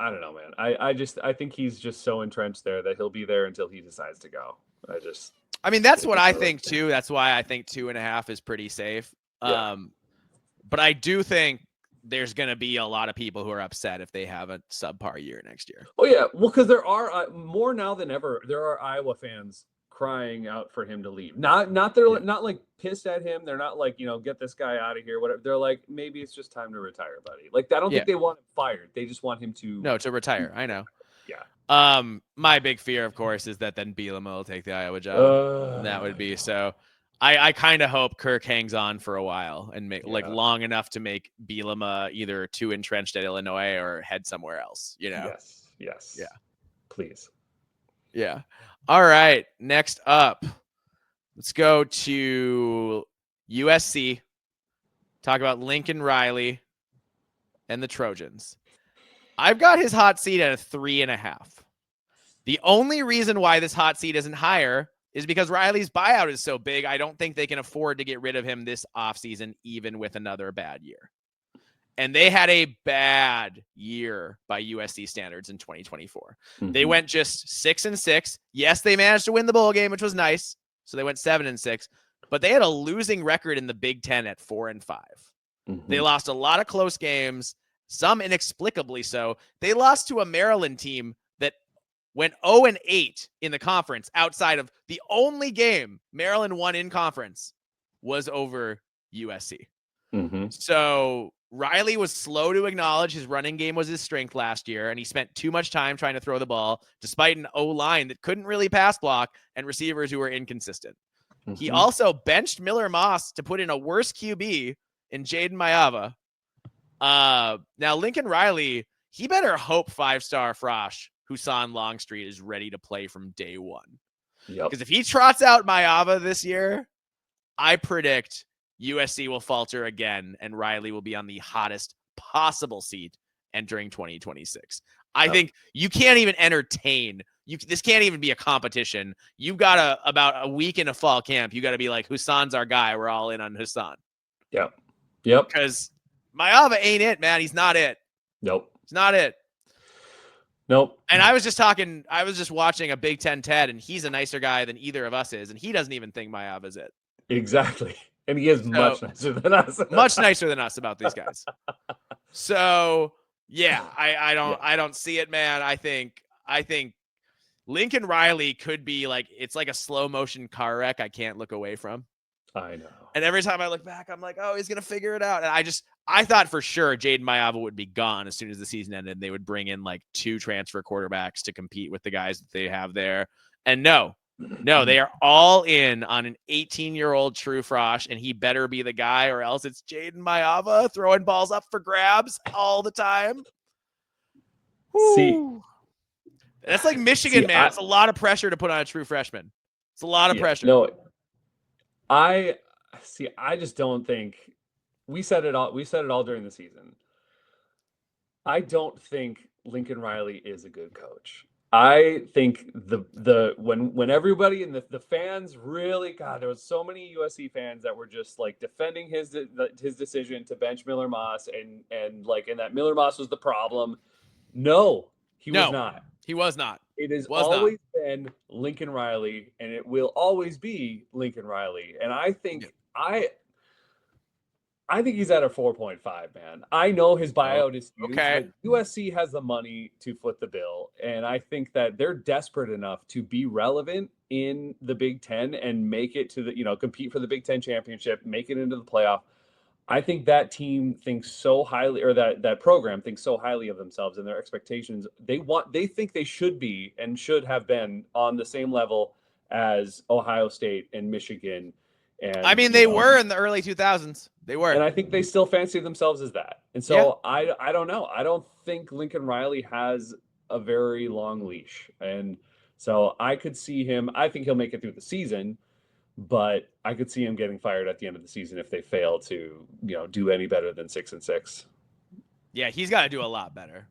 I don't know, man. I think he's just so entrenched there that he'll be there until he decides to go. I mean, that's what I think too. That's why I think 2.5 is pretty safe. Yeah. But I do think there's going to be a lot of people who are upset if they have a subpar year next year. Oh yeah. Well, because there are more now than ever, there are Iowa fans crying out for him to leave. Not like pissed at him. They're not like, get this guy out of here, whatever. They're like, maybe it's just time to retire, buddy. Like, I don't think they want him fired. They just want him to retire. I know. Yeah. My big fear, of course, is that then Bielema will take the Iowa job. And that would be so. I kind of hope Kirk hangs on for a while and make long enough to make Bielema either too entrenched at Illinois or head somewhere else. Yes. Yeah. Please. Yeah. All right. Next up, let's go to USC. Talk about Lincoln Riley and the Trojans. I've got his hot seat at a 3.5. The only reason why this hot seat isn't higher is because Riley's buyout is so big. I don't think they can afford to get rid of him this offseason, even with another bad year. And they had a bad year by USC standards in 2024. Mm-hmm. They went just 6-6. Yes, they managed to win the bowl game, which was nice. So they went 7-6, but they had a losing record in the Big Ten at 4-5. Mm-hmm. They lost a lot of close games, some inexplicably so. They lost to a Maryland team that went 0-8 in the conference. Outside of the only game Maryland won in conference was over USC. Mm-hmm. So Riley was slow to acknowledge his running game was his strength last year, and he spent too much time trying to throw the ball, despite an O-line that couldn't really pass block and receivers who were inconsistent. Mm-hmm. He also benched Miller Moss to put in a worse QB in Jaden Mayava. Now, Lincoln Riley, he better hope 5-star Frosh, Husan Longstreet, is ready to play from day one. Because if he trots out Mayava this year, I predict USC will falter again, and Riley will be on the hottest possible seat entering 2026. I think you can't even entertain. This can't even be a competition. You've got about a week into fall camp. You got to be like, Husan's our guy. We're all in on Husan. Yep. Because Mayava ain't it, man. He's not it. Nope. He's not it. Nope. And I was just watching a Big Ten TED, and he's a nicer guy than either of us is, and he doesn't even think Mayava's it. Exactly. And he is much nicer than us. Much nicer than us about these guys. So yeah, I don't see it, man. I think Lincoln Riley could be like, it's like a slow motion car wreck I can't look away from. I know. And every time I look back, I'm like, oh, he's gonna figure it out. And I thought for sure Jaden Mayava would be gone as soon as the season ended. And they would bring in like 2 transfer quarterbacks to compete with the guys that they have there. And no, they are all in on an 18-year-old true Frosh, and he better be the guy, or else it's Jaden Mayava throwing balls up for grabs all the time. Woo. See, that's like Michigan, man. It's a lot of pressure to put on a true freshman. It's a lot of pressure. No, I just don't think we said it all. We said it all during the season. I don't think Lincoln Riley is a good coach. I think the when everybody and the fans really, God, there was so many USC fans that were just like defending his decision to bench Miller Moss, and like, and that Miller Moss was the problem. No, he was No, not. he was not. It has Was not. always been Lincoln Riley, and it will always be Lincoln Riley. And I think I think he's at a 4.5, man. I know his buyout is huge, Okay. but USC has the money to foot the bill. And I think that they're desperate enough to be relevant in the Big Ten and make it to the, compete for the Big Ten championship, make it into the playoff. I think that team thinks so highly, or that program thinks so highly of themselves and their expectations. They think they should be and should have been on the same level as Ohio State and Michigan. And I mean, they were in the early 2000s. They were. And I think they still fancy themselves as that. And so I don't know. I don't think Lincoln Riley has a very long leash. And so I could see him, I think he'll make it through the season, but I could see him getting fired at the end of the season if they fail to, do any better than 6-6. Yeah, he's got to do a lot better.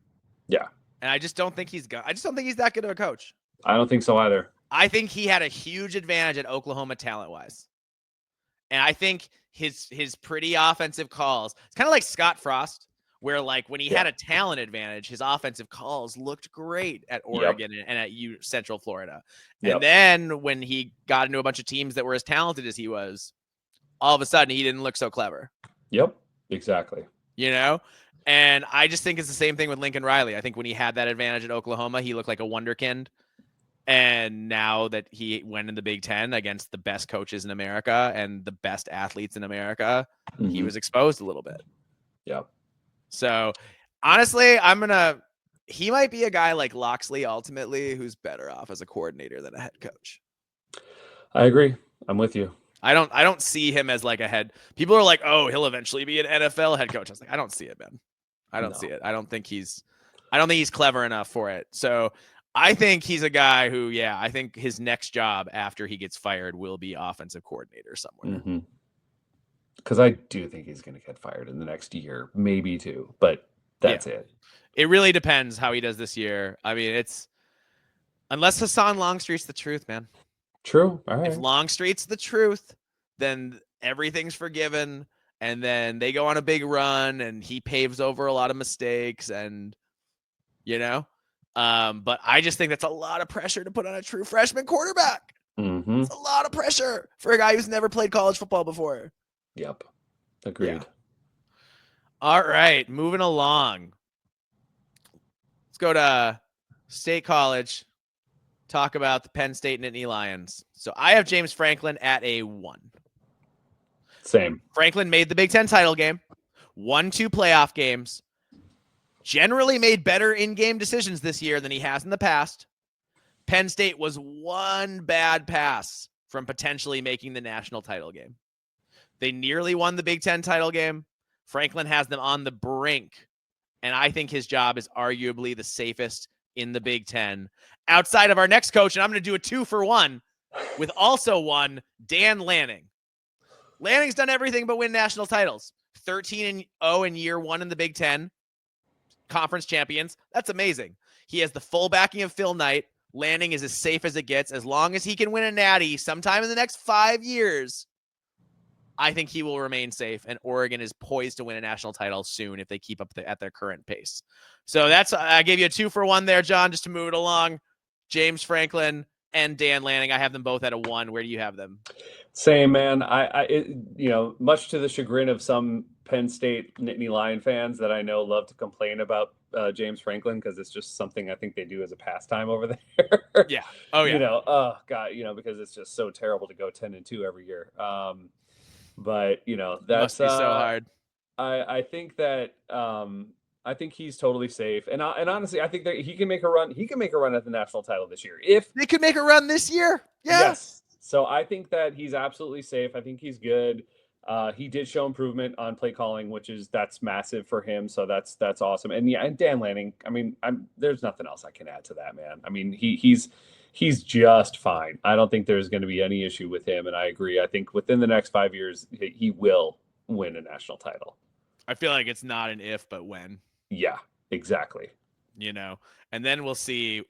Yeah. And I just don't think he's that good of a coach. I don't think so either. I think he had a huge advantage at Oklahoma talent-wise. And I think his pretty offensive calls, it's kind of like Scott Frost, where like when he had a talent advantage, his offensive calls looked great at Oregon and at Central Florida. And then when he got into a bunch of teams that were as talented as he was, all of a sudden he didn't look so clever. Yep, exactly. And I just think it's the same thing with Lincoln Riley. I think when he had that advantage at Oklahoma, he looked like a wonderkind. And now that he went in the Big Ten against the best coaches in America and the best athletes in America, he was exposed a little bit. Yeah. So honestly, he might be a guy like Loxley ultimately who's better off as a coordinator than a head coach. I agree. I'm with you. I don't see him as like a head. People are like, oh, he'll eventually be an NFL head coach. I was like, I don't see it, man. I don't see it. I don't think he's clever enough for it. So I think he's a guy who, I think his next job after he gets fired will be offensive coordinator somewhere. Because I do think he's going to get fired in the next year, maybe two, but that's it. It really depends how he does this year. I mean, it's unless Hassan Longstreet's the truth, man. True. All right. If Longstreet's the truth, then everything's forgiven, and then they go on a big run, and he paves over a lot of mistakes, and but I just think that's a lot of pressure to put on a true freshman quarterback. It's a lot of pressure for a guy who's never played college football before. Yep. Agreed. Yeah. All right, moving along. Let's go to State College. Talk about the Penn State Nittany Lions. So I have James Franklin at a 1. Same. Franklin made the Big Ten title game, won 2 playoff games, generally made better in-game decisions this year than he has in the past. Penn State was one bad pass from potentially making the national title game. They nearly won the Big Ten title game. Franklin has them on the brink, and I think his job is arguably the safest in the Big Ten. Outside of our next coach, and I'm going to do a 2-for-1 with also one, Dan Lanning. Lanning's done everything but win national titles. 13-0 in year 1 in the Big Ten. Conference champions. That's amazing. He has the full backing of Phil Knight. Lanning is as safe as it gets. As long as he can win a natty sometime in the next 5 years, I think he will remain safe, and Oregon is poised to win a national title soon if they keep up at their current pace. So I gave you a 2-for-1 there, John, just to move it along. James Franklin and Dan Lanning, I have them both at a 1. Where do you have them? Same, man. Much to the chagrin of some Penn State Nittany Lion fans that I know love to complain about James Franklin, because it's just something I think they do as a pastime over there. Yeah. Oh yeah. Oh God, because it's just so terrible to go 10-2 every year. But that's must be so hard. I think that I think he's totally safe, and honestly, I think that he can make a run. He can make a run at the national title this year if they could make a run this year. Yeah. Yes. So I think that he's absolutely safe. I think he's good. He did show improvement on play calling, that's massive for him. So that's awesome. And and Dan Lanning. I mean, there's nothing else I can add to that, man. I mean, he's just fine. I don't think there's going to be any issue with him. And I agree. I think within the next 5 years, he will win a national title. I feel like it's not an if, but when. Yeah, exactly. And then we'll see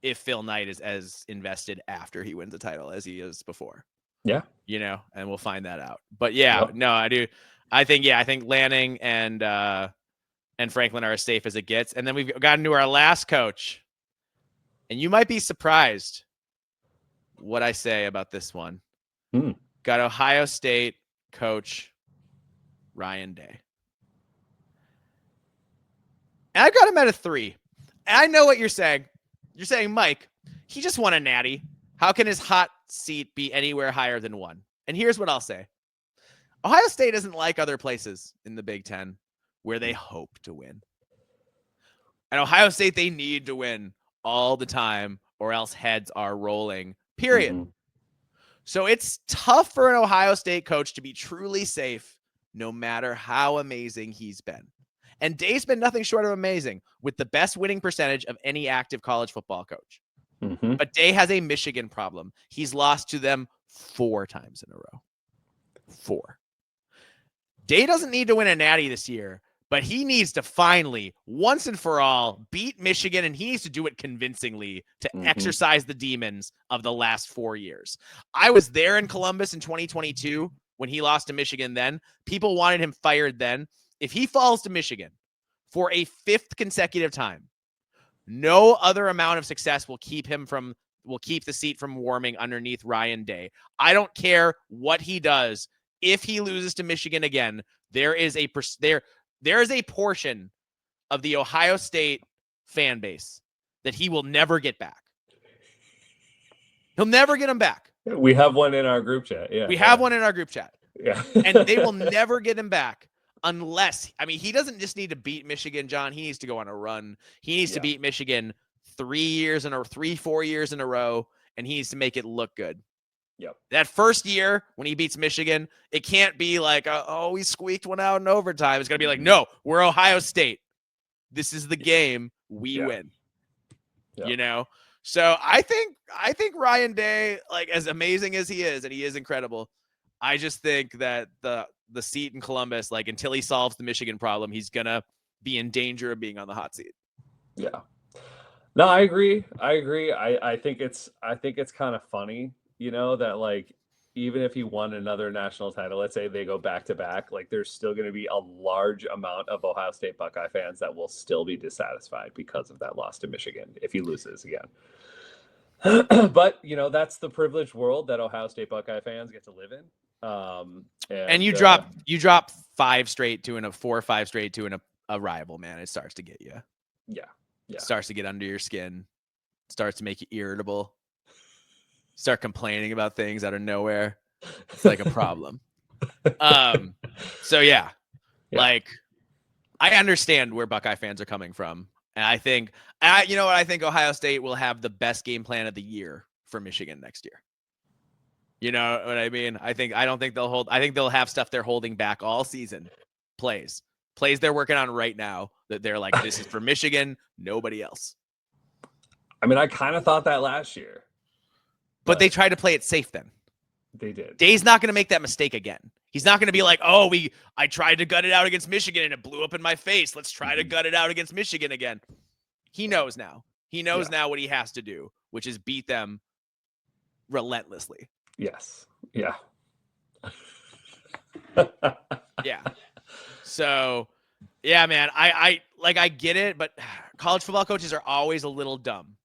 if Phil Knight is as invested after he wins the title as he is before. Yeah. And we'll find that out. But yeah, no, I do. I think Lanning and Franklin are as safe as it gets. And then we've gotten to our last coach. And you might be surprised what I say about this one. Got Ohio State coach Ryan Day. And I got him at a 3. And I know what you're saying. You're saying, Mike, he just won a natty. How can his hot seat be anywhere higher than 1? And here's what I'll say. Ohio State isn't like other places in the Big Ten where they hope to win. At Ohio State, they need to win all the time or else heads are rolling, period. Mm-hmm. So it's tough for an Ohio State coach to be truly safe no matter how amazing he's been. And Day's been nothing short of amazing with the best winning percentage of any active college football coach. Mm-hmm. But Day has a Michigan problem. He's lost to them 4 times in a row. 4. Day doesn't need to win a natty this year, but he needs to finally, once and for all, beat Michigan, and he needs to do it convincingly to exercise the demons of the last 4 years. I was there in Columbus in 2022 when he lost to Michigan then. People wanted him fired then. If he falls to Michigan for a 5th consecutive time, no other amount of success will keep the seat from warming underneath Ryan Day. I don't care what he does. If he loses to Michigan again, there is a portion of the Ohio State fan base that he will never get back. He'll never get him back. We have one in our group chat. Yeah. We have one in our group chat. Yeah. And they will never get him back unless, he doesn't just need to beat Michigan, John. He needs to go on a run. He needs to beat Michigan 4 years in a row, and he needs to make it look good. Yep. That first year when he beats Michigan, it can't be like, we squeaked one out in overtime. It's going to be like, no, we're Ohio State. This is the game. We win. Yep. So I think Ryan Day, like, as amazing as he is, and he is incredible, I just think that the seat in Columbus, like, until he solves the Michigan problem, he's going to be in danger of being on the hot seat. Yeah. No, I agree. I think it's kind of funny, that, like, even if he won another national title, let's say they go back to back, like, there's still going to be a large amount of Ohio State Buckeye fans that will still be dissatisfied because of that loss to Michigan if he loses again. But, that's the privileged world that Ohio State Buckeye fans get to live in. And you drop 5 straight to a 4 or 5 straight to a rival, man. It starts to get you. Yeah. It starts to get under your skin. It starts to make you irritable. Start complaining about things out of nowhere. It's like a problem. So yeah, like, I understand where Buckeye fans are coming from. And I think, I think Ohio State will have the best game plan of the year for Michigan next year. You know what I mean? I think they'll have stuff they're holding back all season. Plays they're working on right now that they're like, this is for Michigan, nobody else. I kind of thought that last year. But they tried to play it safe then. They did. Day's not going to make that mistake again. He's not going to be like, I tried to gut it out against Michigan and it blew up in my face. Let's try to gut it out against Michigan again. He knows now. He knows now what he has to do, which is beat them relentlessly. Yes. Yeah. Yeah. So, yeah, man, I get it, but college football coaches are always a little dumb.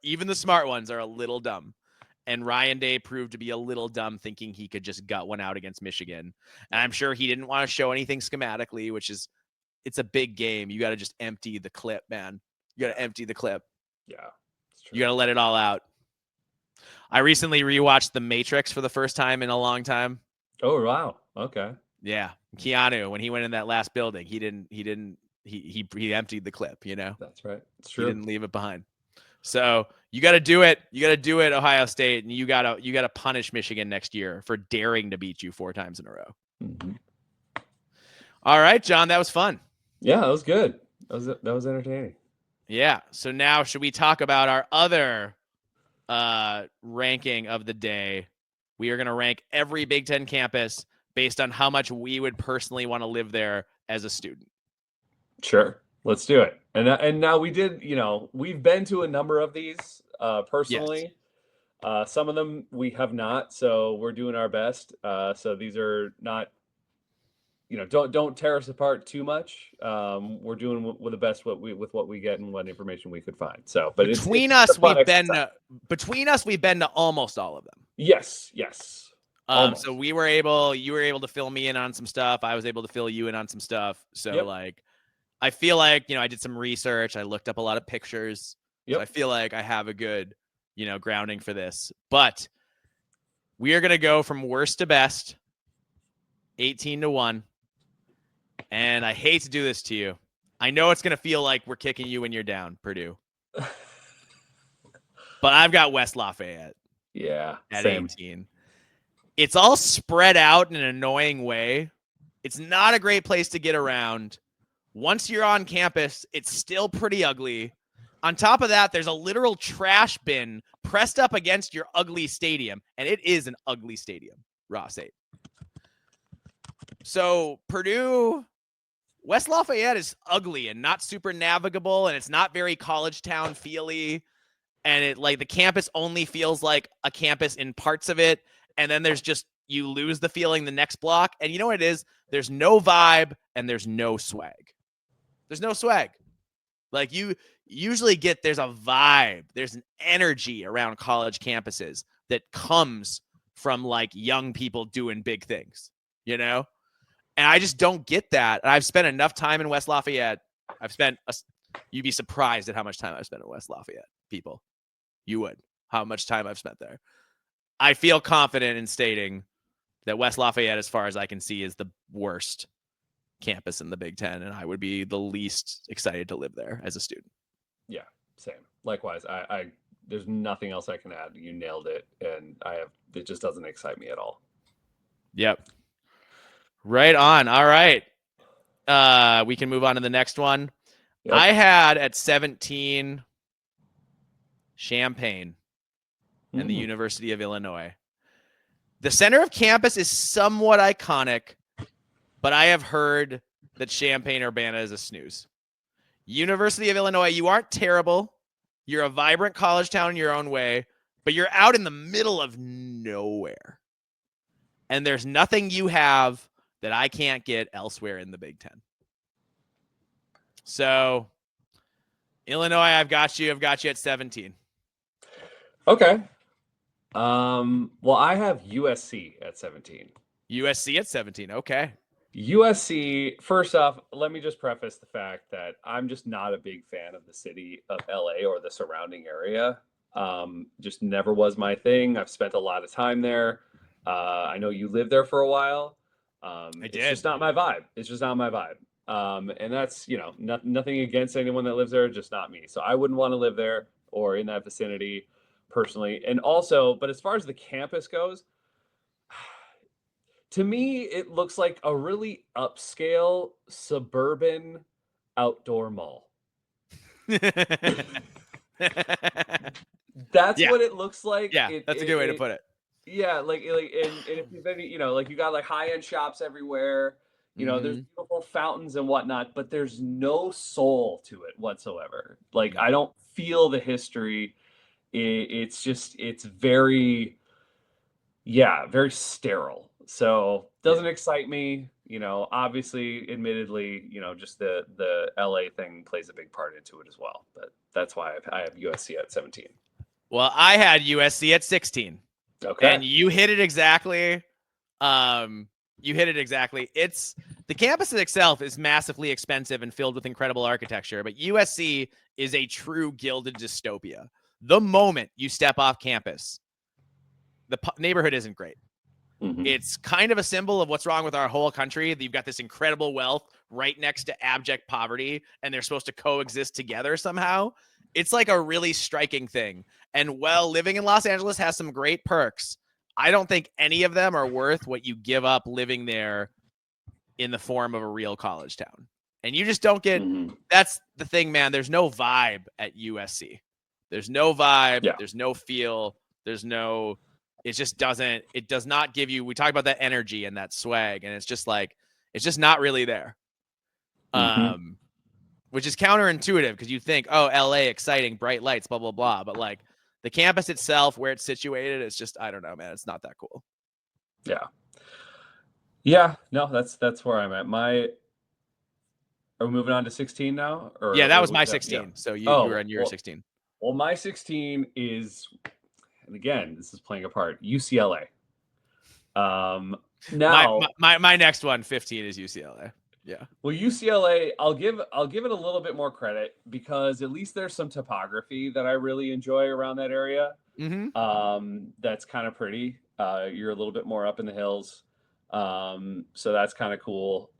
Even the smart ones are a little dumb. And Ryan Day proved to be a little dumb thinking he could just gut one out against Michigan. And I'm sure he didn't want to show anything schematically, it's a big game. You got to just empty the clip, man. You got to empty the clip. Yeah. You got to let it all out. I recently rewatched The Matrix for the first time in a long time. Oh, wow. Okay. Yeah. Keanu, when he went in that last building, he emptied the clip, That's right. It's true. He didn't leave it behind. So you got to do it. You got to do it, Ohio State, and you got to punish Michigan next year for daring to beat you 4 times in a row. Mm-hmm. All right, John, that was fun. Yeah, that was good. That was entertaining. Yeah. So now, should we talk about our other ranking of the day? We are going to rank every Big Ten campus based on how much we would personally want to live there as a student. Sure. Let's do it. And now we did, we've been to a number of these Yes. personally. Some of them we have not, so we're doing our best. So these are not, don't tear us apart too much. We're doing with the best with what we get and what information we could find. So, but it's a fun exercise. Between us, we've been to almost all of them. Yes. Almost. So you were able to fill me in on some stuff. I was able to fill you in on some stuff. So Yep. like, I feel like, I did some research. I looked up a lot of pictures. Yep. So I feel like I have a good, grounding for this. But we are going to go from worst to best, 18-1. And I hate to do this to you. I know it's going to feel like we're kicking you when you're down, Purdue. But I've got West Lafayette. Yeah. At same. 18. It's all spread out in an annoying way. It's not a great place to get around. Once you're on campus, it's still pretty ugly. On top of that, there's a literal trash bin pressed up against your ugly stadium. And it is an ugly stadium, Ross 8. So Purdue, West Lafayette is ugly and not super navigable. And it's not very college town feely. And it the campus only feels like a campus in parts of it. And then you lose the feeling the next block. And you know what it is? There's no vibe and there's no swag. There's no swag. Like you usually there's a vibe. There's an energy around college campuses that comes from young people doing big things, And I just don't get that. And I've spent enough time in West Lafayette. You'd be surprised at how much time I've spent in West Lafayette, people. You would. How much time I've spent there. I feel confident in stating that West Lafayette, as far as I can see, is the worst campus in the Big Ten, and I would be the least excited to live there as a student. Yeah, same. Likewise, I there's nothing else I can add. You nailed it, and it just doesn't excite me at all. Yep. Right on. All right. We can move on to the next one. Yep. I had at 17 Champaign and the University of Illinois. The center of campus is somewhat iconic, but I have heard that Champaign-Urbana is a snooze. University of Illinois, you aren't terrible. You're a vibrant college town in your own way, but you're out in the middle of nowhere. And there's nothing you have that I can't get elsewhere in the Big Ten. So, Illinois, I've got you at 17. Okay. Well, I have USC at 17. USC at 17. Okay. USC, first off, let me just preface the fact that I'm just not a big fan of the city of LA or the surrounding area. Just never was my thing. I've spent a lot of time there. I know you lived there for a while. I did. It's just not my vibe. And that's, nothing against anyone that lives there, just not me. So I wouldn't want to live there or in that vicinity personally. And also, but as far as the campus goes, to me, it looks like a really upscale suburban outdoor mall. That's what it looks like. Yeah, that's a good way to put it. Yeah, and if you've been, you got high-end shops everywhere. There's beautiful fountains and whatnot, but there's no soul to it whatsoever. I don't feel the history. It's very sterile. So doesn't excite me. Obviously, admittedly, just the LA thing plays a big part into it as well. But that's why I have USC at 17. Well, I had USC at 16. Okay. And you hit it exactly. It's the campus itself is massively expensive and filled with incredible architecture, but USC is a true gilded dystopia. The moment you step off campus, the neighborhood isn't great. Mm-hmm. It's kind of a symbol of what's wrong with our whole country. You've got this incredible wealth right next to abject poverty, and they're supposed to coexist together somehow. It's like a really striking thing. And while living in Los Angeles has some great perks, I don't think any of them are worth what you give up living there in the form of a real college town. And you just don't get, that's the thing, man. There's no vibe at USC. There's no vibe. Yeah. There's no feel. It does not give you, we talk about that energy and that swag, and it's just not really there. which is counterintuitive because you think, oh, LA, exciting, bright lights, blah, blah, blah. But like the campus itself, where it's situated, it's just, I don't know, man. It's not that cool. Yeah. Yeah. No, that's where I'm at. Are we moving on to 16 now? Or yeah, that was my 16. Yeah. So you were on your 16. Well, my 16 is, and again, this is playing a part, UCLA. Now my next one, 15, is UCLA. Yeah. Well, UCLA, I'll give it a little bit more credit because at least there's some topography that I really enjoy around that area. That's kind of pretty. You're a little bit more up in the hills, so that's kind of cool.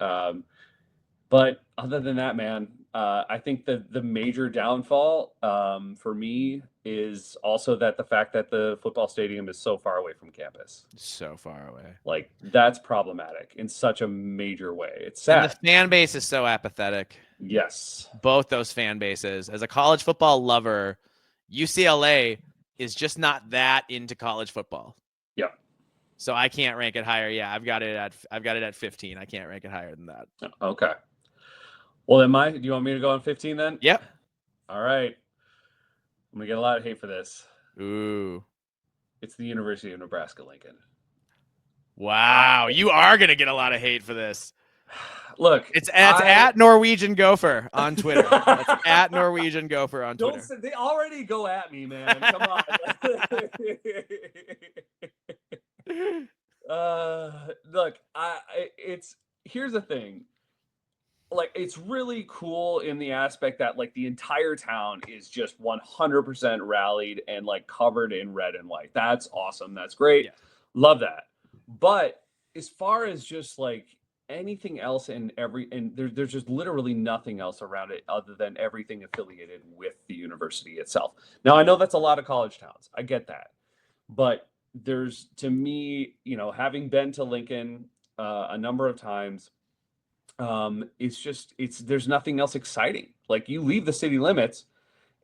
But other than that, man, I think the major downfall for me is also that the fact that the football stadium is so far away from campus. So far away. Like, that's problematic in such a major way. It's sad. And the fan base is so apathetic. Yes. Both those fan bases. As a college football lover, UCLA is just not that into college football. Yeah. So I can't rank it higher. Yeah, I've got it at 15. I can't rank it higher than that. Okay. Well, then do you want me to go on 15 then? Yep. All right. I'm going to get a lot of hate for this. Ooh. It's the University of Nebraska-Lincoln. Wow. You are going to get a lot of hate for this. Look. It's at Norwegian Gopher on Twitter. That's at Norwegian Gopher on Twitter. They already go at me, man. Come on. Look, here's the thing. Like, it's really cool in the aspect that like the entire town is just 100% rallied and like covered in red and white. That's awesome. That's great. Yeah. Love that. But as far as just like anything else and there's just literally nothing else around it other than everything affiliated with the university itself. Now, I know that's a lot of college towns. I get that. But there's, to me, having been to Lincoln a number of times, there's nothing else exciting. Like, you leave the city limits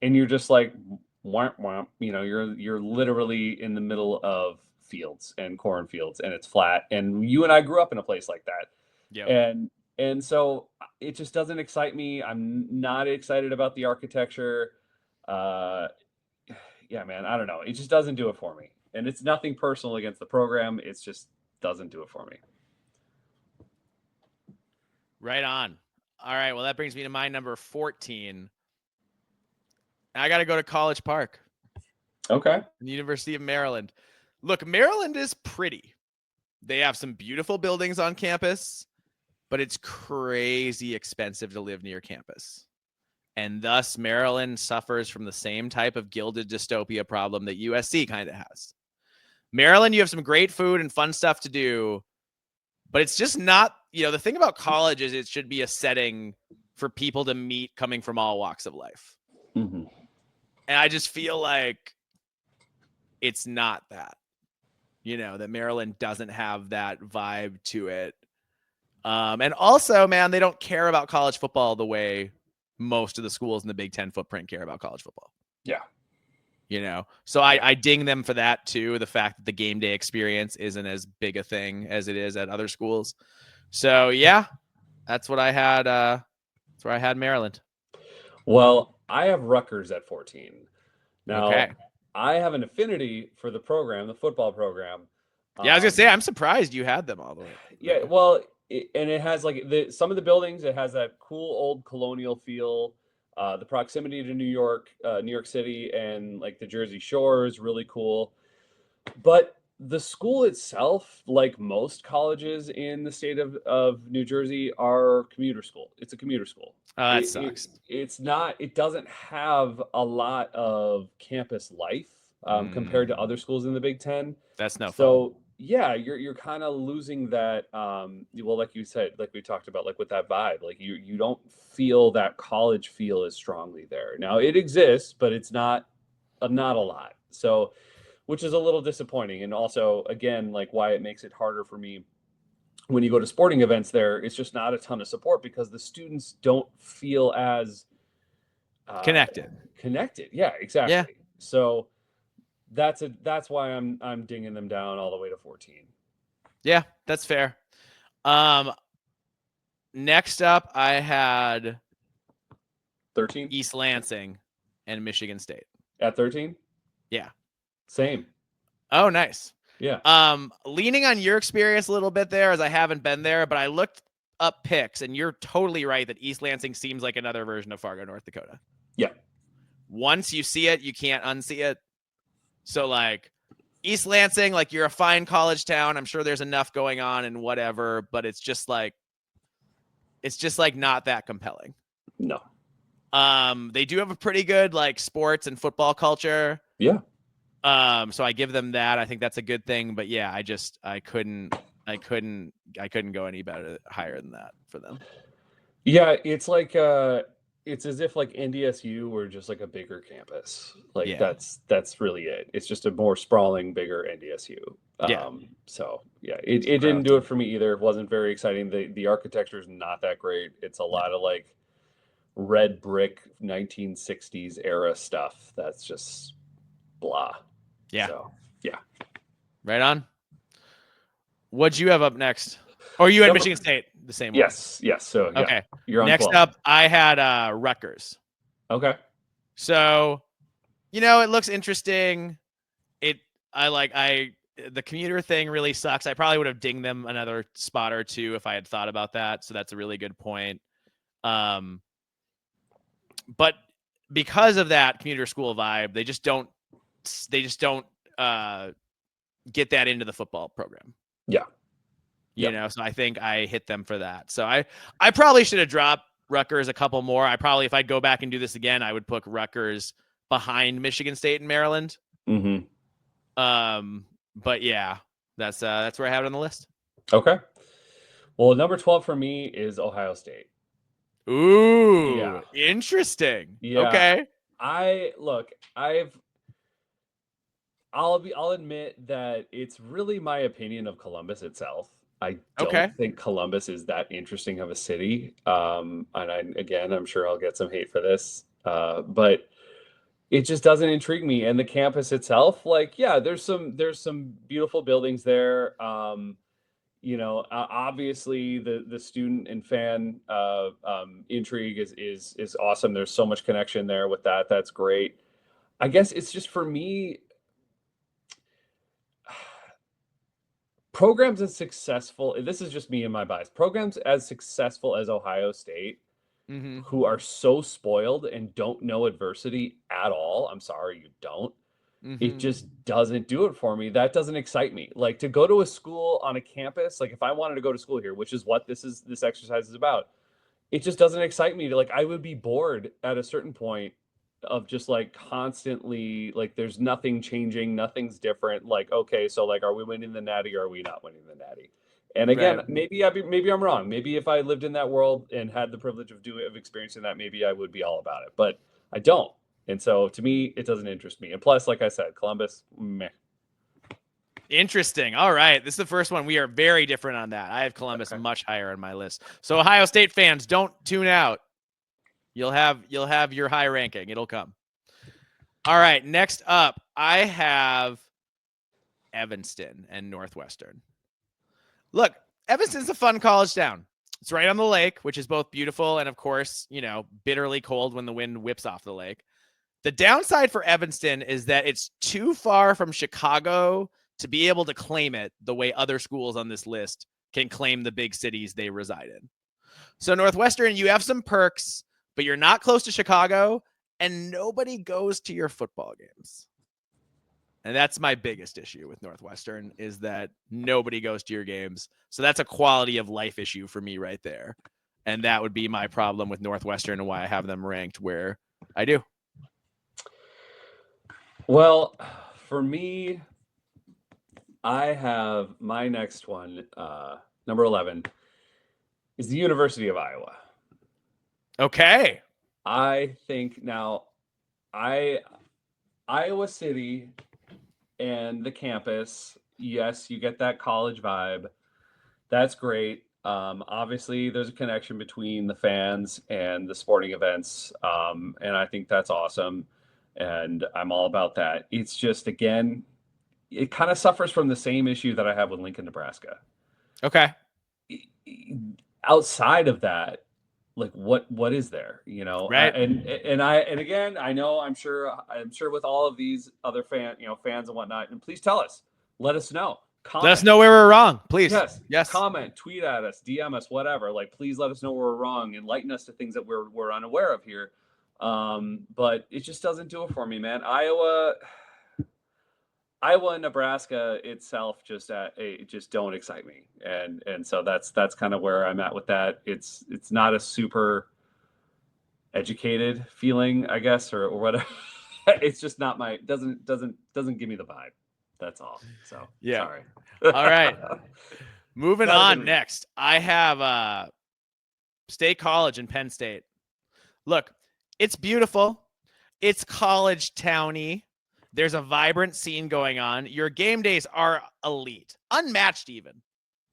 and you're just like, womp, womp. You're literally in the middle of fields and cornfields, and it's flat. And you and I grew up in a place like that. Yeah. And so it just doesn't excite me. I'm not excited about the architecture. Yeah, man, I don't know. It just doesn't do it for me. And it's nothing personal against the program. It's just doesn't do it for me. Right on. All right. Well, that brings me to my number 14. I got to go to College Park. Okay. The University of Maryland. Look, Maryland is pretty. They have some beautiful buildings on campus, but it's crazy expensive to live near campus. And thus, Maryland suffers from the same type of gilded dystopia problem that USC kind of has. Maryland, you have some great food and fun stuff to do, but it's just not, the thing about college is it should be a setting for people to meet coming from all walks of life. Mm-hmm. And I just feel like it's not that, that Maryland doesn't have that vibe to it. And also, man, they don't care about college football the way most of the schools in the Big Ten footprint care about college football. Yeah. So I ding them for that too. The fact that the game day experience isn't as big a thing as it is at other schools. So yeah, that's what I had. That's where I had Maryland. Well, I have Rutgers at 14. Now, okay. I have an affinity for the program, the football program. Yeah, I was gonna say, I'm surprised you had them all the way. Yeah, well, it has like some of the buildings. It has that cool old colonial feel. The proximity to New York City, and like the Jersey Shore is really cool. But the school itself, like most colleges in the state of New Jersey, are commuter school. It's a commuter school. Oh, that sucks. It's not. It doesn't have a lot of campus life compared to other schools in the Big Ten. That's no fun. So yeah, you're kind of losing that. Well, like you said, like we talked about, like with that vibe, like you don't feel that college feel as strongly there. Now it exists, but it's not a lot. So, which is a little disappointing. And also, again, like why it makes it harder for me when you go to sporting events there, it's just not a ton of support because the students don't feel as connected. Yeah, exactly. Yeah. So that's why I'm dinging them down all the way to 14. Yeah, that's fair. Next up, I had 13? East Lansing, and Michigan State. At 13? Yeah. Same. Oh, nice. Yeah. Leaning on your experience a little bit there, as I haven't been there, but I looked up picks, and you're totally right that East Lansing seems like another version of Fargo, North Dakota. Yeah. Once you see it, you can't unsee it. So, like, East Lansing, like, you're a fine college town. I'm sure there's enough going on and whatever, but it's just like not that compelling. No. They do have a pretty good like sports and football culture. Yeah. So I give them that. I think that's a good thing. But yeah, I couldn't go any better higher than that for them. Yeah, it's like it's as if like NDSU were just like a bigger campus. Like Yeah. that's really it. It's just a more sprawling, bigger NDSU. Yeah. So yeah, it didn't do it for me either. It wasn't very exciting. The architecture is not that great. It's a lot of like red brick 1960s era stuff. That's just blah. Yeah. So yeah. Right on. What'd you have up next? Or you had Michigan State, the same one? Yes. So yeah, okay. You're on next 12. up, I had Rutgers. Okay. So, it looks interesting. The commuter thing really sucks. I probably would have dinged them another spot or two if I had thought about that. So that's a really good point. But because of that commuter school vibe, they just don't get that into the football program. Yeah. So I think I hit them for that. So I probably should have dropped Rutgers a couple more. If I'd go back and do this again, I would put Rutgers behind Michigan State and Maryland. Mm-hmm. But yeah, that's where I have it on the list. Okay. Well, number 12 for me is Ohio State. Ooh, yeah. Interesting. Yeah. Okay. I'll admit that it's really my opinion of Columbus itself. I don't think Columbus is that interesting of a city. And I'm sure I'll get some hate for this. But it just doesn't intrigue me. And the campus itself, like, yeah, there's some beautiful buildings there. Obviously the student and fan intrigue is awesome. There's so much connection there with that. That's great. I guess it's just for me, programs as successful, this is just me and my bias, programs as successful as Ohio State, who are so spoiled and don't know adversity at all. I'm sorry, you don't. It just doesn't do it for me. That doesn't excite me. Like, to go to a school on a campus, like if I wanted to go to school here, which is what this exercise is about, it just doesn't excite me. I would be bored at a certain point of just like constantly, like, there's nothing changing, nothing's different. Like, okay, so like, are we winning the Natty or are we not winning the Natty? And again, maybe I'm wrong. Maybe if I lived in that world and had the privilege of experiencing that, maybe I would be all about it. But I don't. And so to me, it doesn't interest me. And plus, like I said, Columbus, meh. Interesting. All right. This is the first one. We are very different on that. I have Columbus much higher on my list. So Ohio State fans, don't tune out. You'll have your high ranking. It'll come. All right. Next up, I have Evanston and Northwestern. Look, Evanston's a fun college town. It's right on the lake, which is both beautiful and, of course, bitterly cold when the wind whips off the lake. The downside for Evanston is that it's too far from Chicago to be able to claim it the way other schools on this list can claim the big cities they reside in. So Northwestern, you have some perks, but you're not close to Chicago, and nobody goes to your football games. And that's my biggest issue with Northwestern, is that nobody goes to your games. So that's a quality of life issue for me right there. And that would be my problem with Northwestern and why I have them ranked where I do. Well, for me, I have my next one, number 11, is the University of Iowa. Okay. I think now, Iowa City and the campus, yes, you get that college vibe. That's great. Obviously, there's a connection between the fans and the sporting events, and I think that's awesome. And I'm all about that. It's just, again, it kind of suffers from the same issue that I have with Lincoln, Nebraska. Okay. Outside of that, like what is there, you know? Right. And again, I'm sure with all of these other fans and whatnot, and please tell us, let us know, Let us comment. know where we're wrong, please. Yes. Comment, tweet at us, DM us, whatever. Like, please let us know where we're wrong, enlighten us to things that we're unaware of here. But it just doesn't do it for me, man. Iowa and Nebraska itself just don't excite me, and so that's kind of where I'm at with that. It's not a super educated feeling, I guess, or whatever. It's just not my doesn't give me the vibe. That's all. So yeah. Sorry. All right. Moving on. Next, I have State College in Penn State. Look, it's beautiful. It's college towny. There's a vibrant scene going on. Your game days are elite, unmatched even.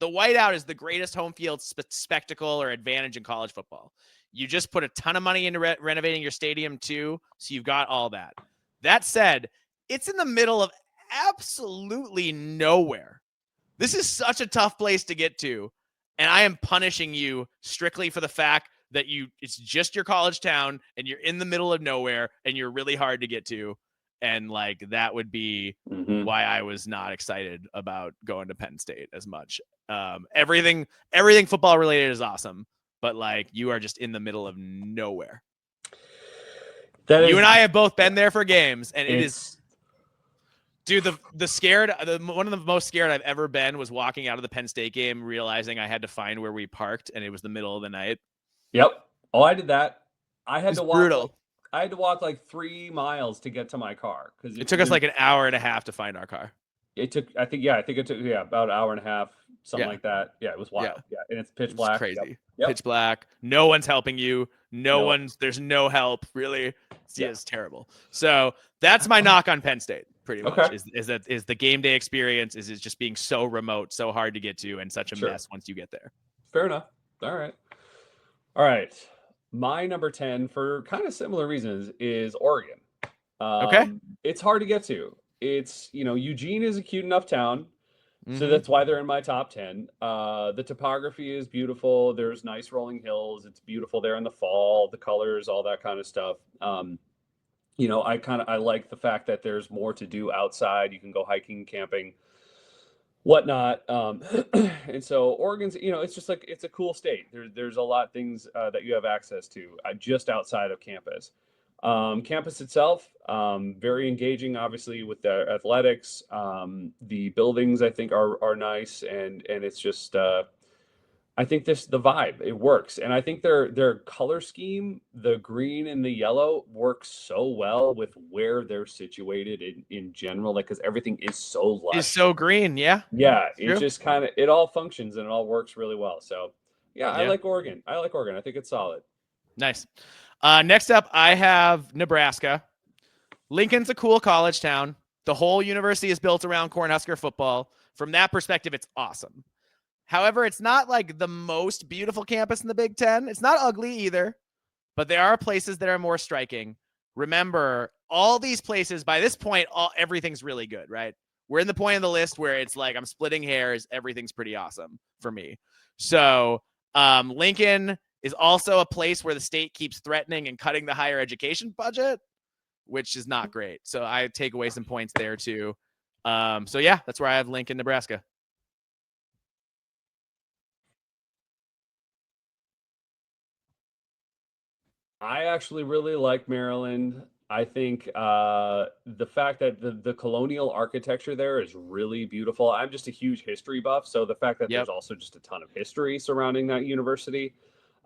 The whiteout is the greatest home field spectacle or advantage in college football. You just put a ton of money into renovating your stadium too, so you've got all that. That said, it's in the middle of absolutely nowhere. This is such a tough place to get to, and I am punishing you strictly for the fact that it's just your college town and you're in the middle of nowhere and you're really hard to get to. And like, that would be why I was not excited about going to Penn State as much. Everything football related is awesome, but like, you are just in the middle of nowhere. You and I have both been there for games, and it is, dude, one of the most scared I've ever been was walking out of the Penn State game, realizing I had to find where we parked, and it was the middle of the night. Yep. Oh, I did that. I had to walk. Brutal. I had to walk like 3 miles to get to my car because it took us like an hour and a half to find our car. It took, I think it took about an hour and a half, something like that. Yeah, it was wild. Yeah, and it's pitch black. Crazy. Yep. Pitch black. No one's helping you. There's no help really. It's terrible. So that's my knock on Penn State. Pretty much is the game day experience is just being so remote, so hard to get to, and such a mess once you get there. Fair enough. All right. My number 10, for kind of similar reasons, is Oregon. It's hard to get to. It's, Eugene is a cute enough town, so that's why they're in my top 10. The topography is beautiful. There's nice rolling hills. It's beautiful there in the fall, the colors, all that kind of stuff. I like the fact that there's more to do outside. You can go hiking, camping, whatnot. And so Oregon's, it's just like, it's a cool state. There's a lot of things that you have access to just outside of campus. Campus itself, very engaging, obviously, with the athletics. The buildings, I think, are nice, and it's just, I think the vibe, it works. And I think their color scheme, the green and the yellow, works so well with where they're situated in general, like, because everything is so lush. It's so green, yeah. Yeah, it just it all functions and it all works really well. So, I like Oregon. I think it's solid. Nice. Next up, I have Nebraska. Lincoln's a cool college town. The whole university is built around Cornhusker football. From that perspective, it's awesome. However, it's not like the most beautiful campus in the Big Ten. It's not ugly either, but there are places that are more striking. Remember, all these places, by this point, everything's really good, right? We're in the point of the list where it's like I'm splitting hairs. Everything's pretty awesome for me. So Lincoln is also a place where the state keeps threatening and cutting the higher education budget, which is not great. So I take away some points there too. That's where I have Lincoln, Nebraska. I actually really like Maryland. I think the fact that the colonial architecture there is really beautiful. I'm just a huge history buff, so the fact that there's also just a ton of history surrounding that university,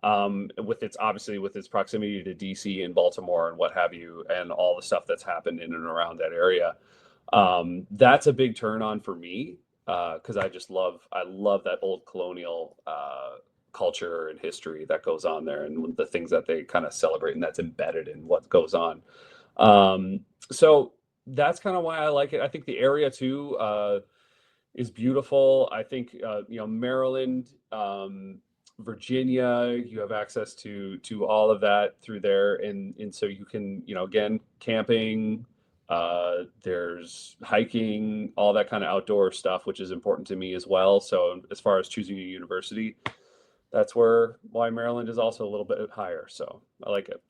with its proximity to DC and Baltimore and what have you, and all the stuff that's happened in and around that area, that's a big turn on for me, because I love that old colonial culture and history that goes on there, and the things that they kind of celebrate and that's embedded in what goes on. So that's kind of why I like it. I think the area too is beautiful. I think Maryland, Virginia, you have access to all of that through there, and so you can, again, camping, there's hiking, all that kind of outdoor stuff, which is important to me as well. So as far as choosing a university, that's why Maryland is also a little bit higher. So I like it.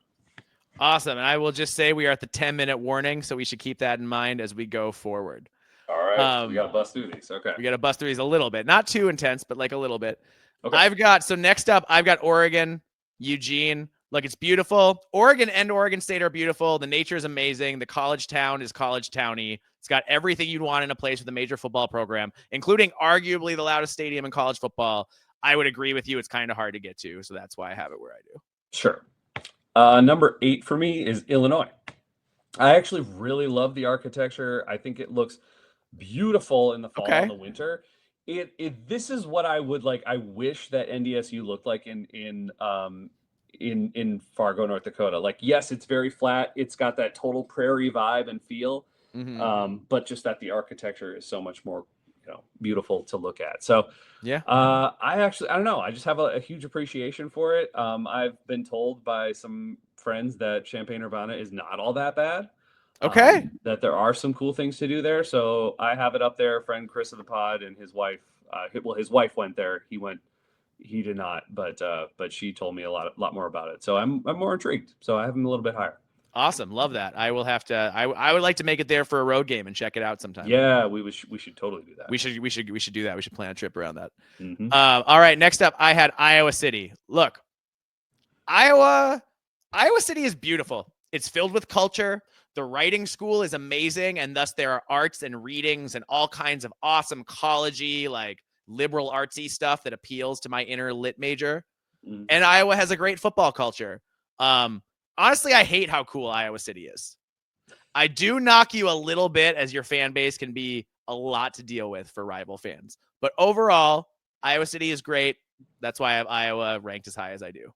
Awesome. And I will just say we are at the 10-minute warning, so we should keep that in mind as we go forward. All right. We got to bust through these. Okay. We got to bust through these a little bit. Not too intense, but like a little bit. Okay. So next up, I've got Oregon, Eugene. Look, it's beautiful. Oregon and Oregon State are beautiful. The nature is amazing. The college town is college towny. It's got everything you'd want in a place with a major football program, including arguably the loudest stadium in college football. I would agree with you. It's kind of hard to get to, so that's why I have it where I do. Sure. Number 8 for me is Illinois. I actually really love the architecture. I think it looks beautiful in the fall and the winter. This is what I would like. I wish that NDSU looked like in Fargo, North Dakota. Like, yes, it's very flat. It's got that total prairie vibe and feel. But just that the architecture is so much more, beautiful to look at. So yeah, I don't know. I just have a huge appreciation for it. I've been told by some friends that Champaign-Urbana is not all that bad. Okay. That there are some cool things to do there. So I have it up there. Friend Chris of the pod and his wife. His wife went there. He did not, but she told me a lot more about it. So I'm more intrigued. So I have him a little bit higher. Awesome. Love that. I will have to, I would like to make it there for a road game and check it out sometime. Yeah, we should totally do that. We should do that. We should plan a trip around that. All right. Next up, I had Iowa City. Look, Iowa City is beautiful. It's filled with culture. The writing school is amazing. And thus there are arts and readings and all kinds of awesome college-y, like liberal artsy stuff that appeals to my inner lit major. And Iowa has a great football culture. Honestly, I hate how cool Iowa City is. I do knock you a little bit as your fan base can be a lot to deal with for rival fans. But overall, Iowa City is great. That's why I have Iowa ranked as high as I do.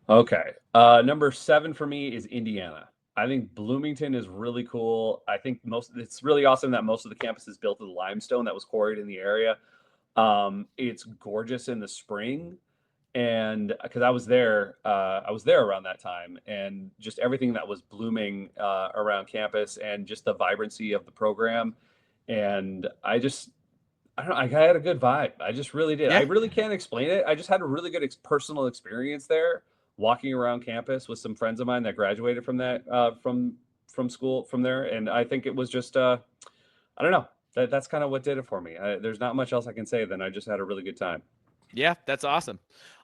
Okay. Number 7 for me is Indiana. I think Bloomington is really cool. I think it's really awesome that most of the campus is built of limestone that was quarried in the area. It's gorgeous in the spring. And because I was there around that time, and just everything that was blooming around campus, and just the vibrancy of the program, and I don't know, I had a good vibe. I just really did. Yeah. I really can't explain it. I just had a really good personal experience there, walking around campus with some friends of mine that graduated from that from school from there, and I think it was just I don't know. That's kind of what did it for me. There's not much else I can say than I just had a really good time. Yeah, that's awesome.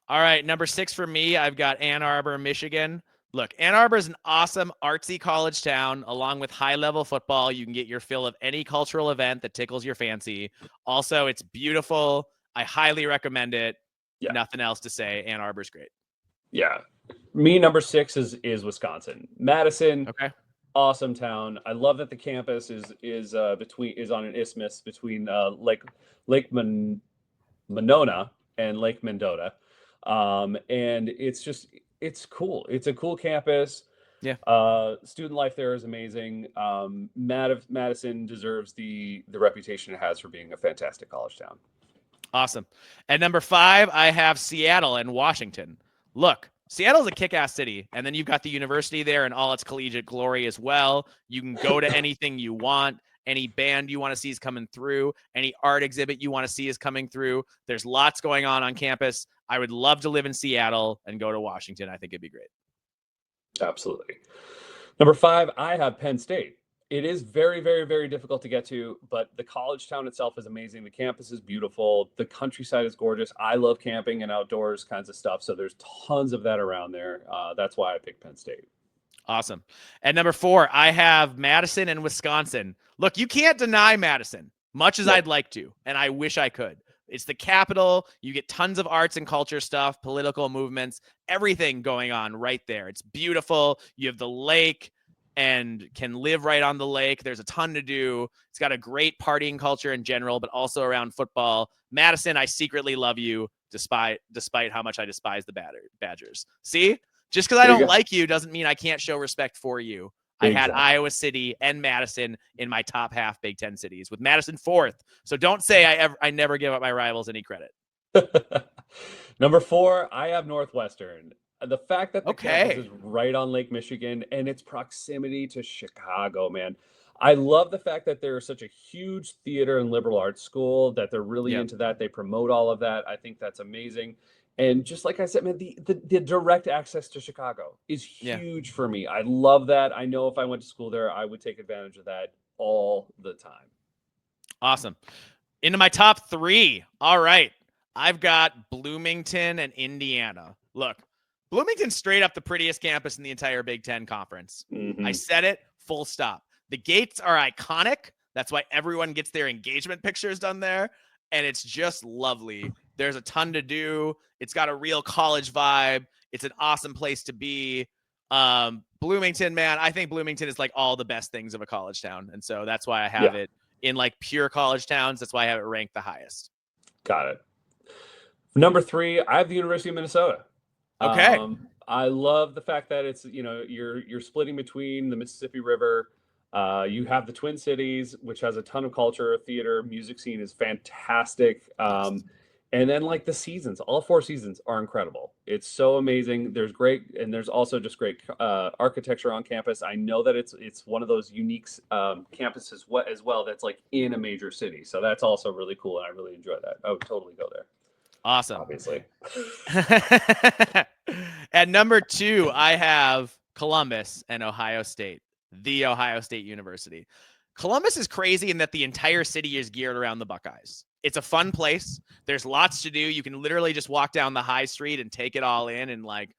All right, number 6 for me, I've got Ann Arbor, Michigan. Look, Ann Arbor is an awesome artsy college town. Along with high-level football, you can get your fill of any cultural event that tickles your fancy. Also, it's beautiful. I highly recommend it. Yeah. Nothing else to say. Ann Arbor's great. Yeah. Me, number 6 is Wisconsin. Madison. Okay. Awesome town. I love that the campus is on an isthmus between Lake Monona and Lake Mendota. And it's cool. It's a cool campus. Yeah. Student life there is amazing. Madison deserves the reputation it has for being a fantastic college town. Awesome. At number 5, I have Seattle and Washington. Look, Seattle's a kick-ass city, and then you've got the university there and all its collegiate glory as well. You can go to anything you want. Any band you want to see is coming through. Any art exhibit you want to see is coming through. There's lots going on campus. I would love to live in Seattle and go to Washington. I think it'd be great. Absolutely. Number 5, I have Penn State. It is very, very, very difficult to get to, but the college town itself is amazing. The campus is beautiful. The countryside is gorgeous. I love camping and outdoors kinds of stuff. So there's tons of that around there. That's why I picked Penn State. Awesome. At number 4, I have Madison and Wisconsin. Look, you can't deny Madison, much as I'd like to, and I wish I could. It's the capital. You get tons of arts and culture stuff, political movements, everything going on right there. It's beautiful. You have the lake and can live right on the lake. There's a ton to do. It's got a great partying culture in general, but also around football. Madison, I secretly love you, despite how much I despise the Badgers. See? Just because I don't like you doesn't mean I can't show respect for you. I had Iowa City and Madison in my top half Big Ten cities, with Madison 4th. So don't say I never give up my rivals any credit. Number 4, I have Northwestern. The fact that the campus is right on Lake Michigan and its proximity to Chicago, man. I love the fact that they're such a huge theater and liberal arts school, that they're really into that. They promote all of that. I think that's amazing. And just like I said, man, the direct access to Chicago is huge for me. I love that. I know if I went to school there, I would take advantage of that all the time. Awesome. Into my top 3. All right. I've got Bloomington and Indiana. Look, Bloomington's straight up the prettiest campus in the entire Big Ten Conference. I said it, full stop. The gates are iconic. That's why everyone gets their engagement pictures done there. And it's just lovely. There's a ton to do. It's got a real college vibe. It's an awesome place to be. Bloomington, man, I think Bloomington is like all the best things of a college town. And so that's why I have it in like pure college towns. That's why I have it ranked the highest. Got it. Number 3, I have the University of Minnesota. Okay. I love the fact that it's, you're splitting between the Mississippi River. You have the Twin Cities, which has a ton of culture, theater, music scene is fantastic. And then like the seasons, all 4 seasons are incredible. It's so amazing. There's also just great architecture on campus. I know that it's one of those unique campuses as well that's like in a major city. So that's also really cool, and I really enjoy that. I would totally go there. Awesome. Obviously. At number 2, I have Columbus and Ohio State, the Ohio State University. Columbus is crazy in that the entire city is geared around the Buckeyes. It's a fun place. There's lots to do. You can literally just walk down the high street and take it all in. And like,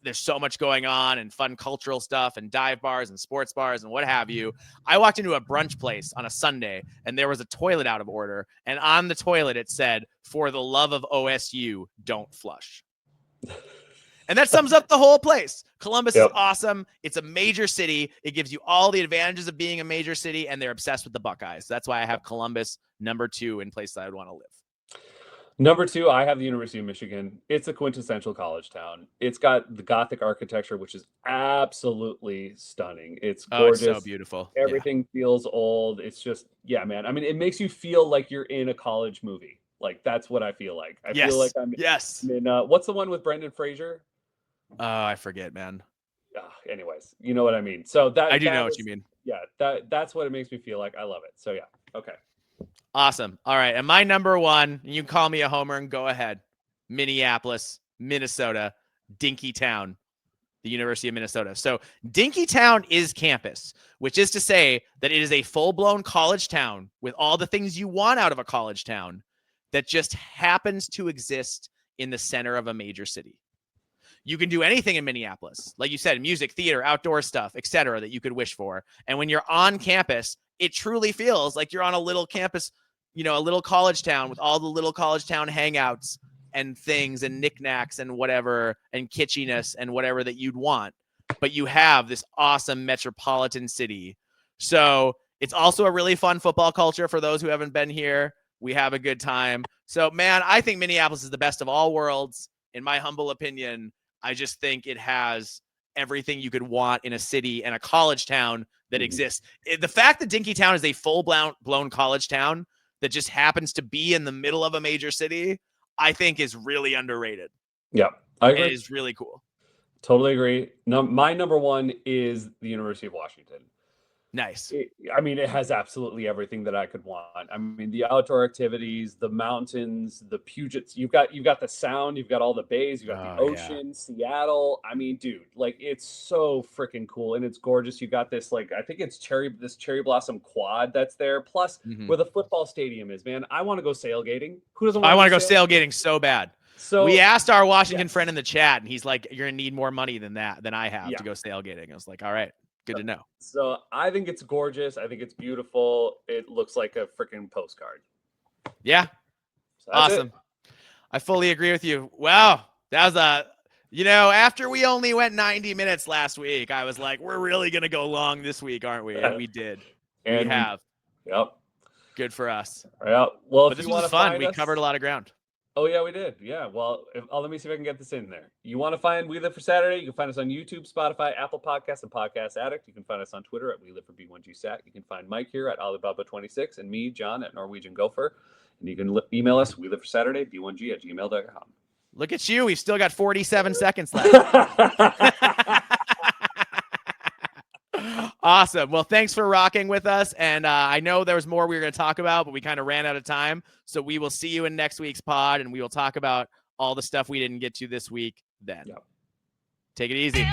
there's so much going on and fun cultural stuff and dive bars and sports bars and what have you. I walked into a brunch place on a Sunday and there was a toilet out of order. And on the toilet, it said, "For the love of OSU, don't flush." And that sums up the whole place. Columbus is awesome. It's a major city. It gives you all the advantages of being a major city, and they're obsessed with the Buckeyes. That's why I have Columbus number 2 in places I would want to live. Number 2, I have the University of Michigan. It's a quintessential college town. It's got the Gothic architecture, which is absolutely stunning. It's gorgeous. It's so beautiful. Everything feels old. It's just, man. I mean, it makes you feel like you're in a college movie. Like, that's what I feel like. I feel like I'm in, what's the one with Brendan Fraser? Oh, I forget, man. Anyways, you know what I mean. So that I do know what you mean. Yeah, that's what it makes me feel like. I love it. So yeah, okay. Awesome. All right, and my number 1, you can call me a homer and go ahead. Minneapolis, Minnesota, Dinkytown, the University of Minnesota. So Dinkytown is campus, which is to say that it is a full-blown college town with all the things you want out of a college town that just happens to exist in the center of a major city. You can do anything in Minneapolis, like you said, music, theater, outdoor stuff, etc., that you could wish for. And when you're on campus, it truly feels like you're on a little campus, a little college town with all the little college town hangouts and things and knickknacks and whatever and kitschiness and whatever that you'd want. But you have this awesome metropolitan city. So it's also a really fun football culture for those who haven't been here. We have a good time. So, man, I think Minneapolis is the best of all worlds, in my humble opinion. I just think it has everything you could want in a city and a college town that exists. The fact that Dinkytown is a full-blown college town that just happens to be in the middle of a major city, I think is really underrated. Yeah, I agree. It is really cool. Totally agree. My number 1 is the University of Washington. Nice. It has absolutely everything that I could want. I mean, the outdoor activities, the mountains, the Pugets. You've got the sound. You've got all the bays. You've got the ocean, Seattle. I mean, dude, like it's so freaking cool and it's gorgeous. You got this I think it's cherry blossom quad that's there. Plus, where the football stadium is, man. I want to go sailgating. Who doesn't? I want to go sailgating so bad. So we asked our Washington friend in the chat, and he's like, "You're gonna need more money than I have to go sailgating." I was like, "All right. Good to know." So I think it's gorgeous. I think it's beautiful. It looks like a freaking postcard. Yeah. So awesome. I fully agree with you. Wow. That was after we only went 90 minutes last week, I was like, we're really going to go long this week, aren't we? And we did. And we have. Yep. Good for us. Yeah. Well, but this was fun. We covered a lot of ground. Oh, yeah, we did. Yeah. Well, let me see if I can get this in there. You want to find We Live for Saturday? You can find us on YouTube, Spotify, Apple Podcasts, and Podcast Addict. You can find us on Twitter at We Live for B1GSAT. You can find Mike here at Alibaba26 and me, John, at Norwegian Gopher. And you can email us, We Live for Saturday, b1g@gmail.com. Look at you. We've still got 47 seconds left. Awesome. Well, thanks for rocking with us. And I know there was more we were going to talk about, but we kind of ran out of time. So we will see you in next week's pod, and we will talk about all the stuff we didn't get to this week then. Yep. Take it easy.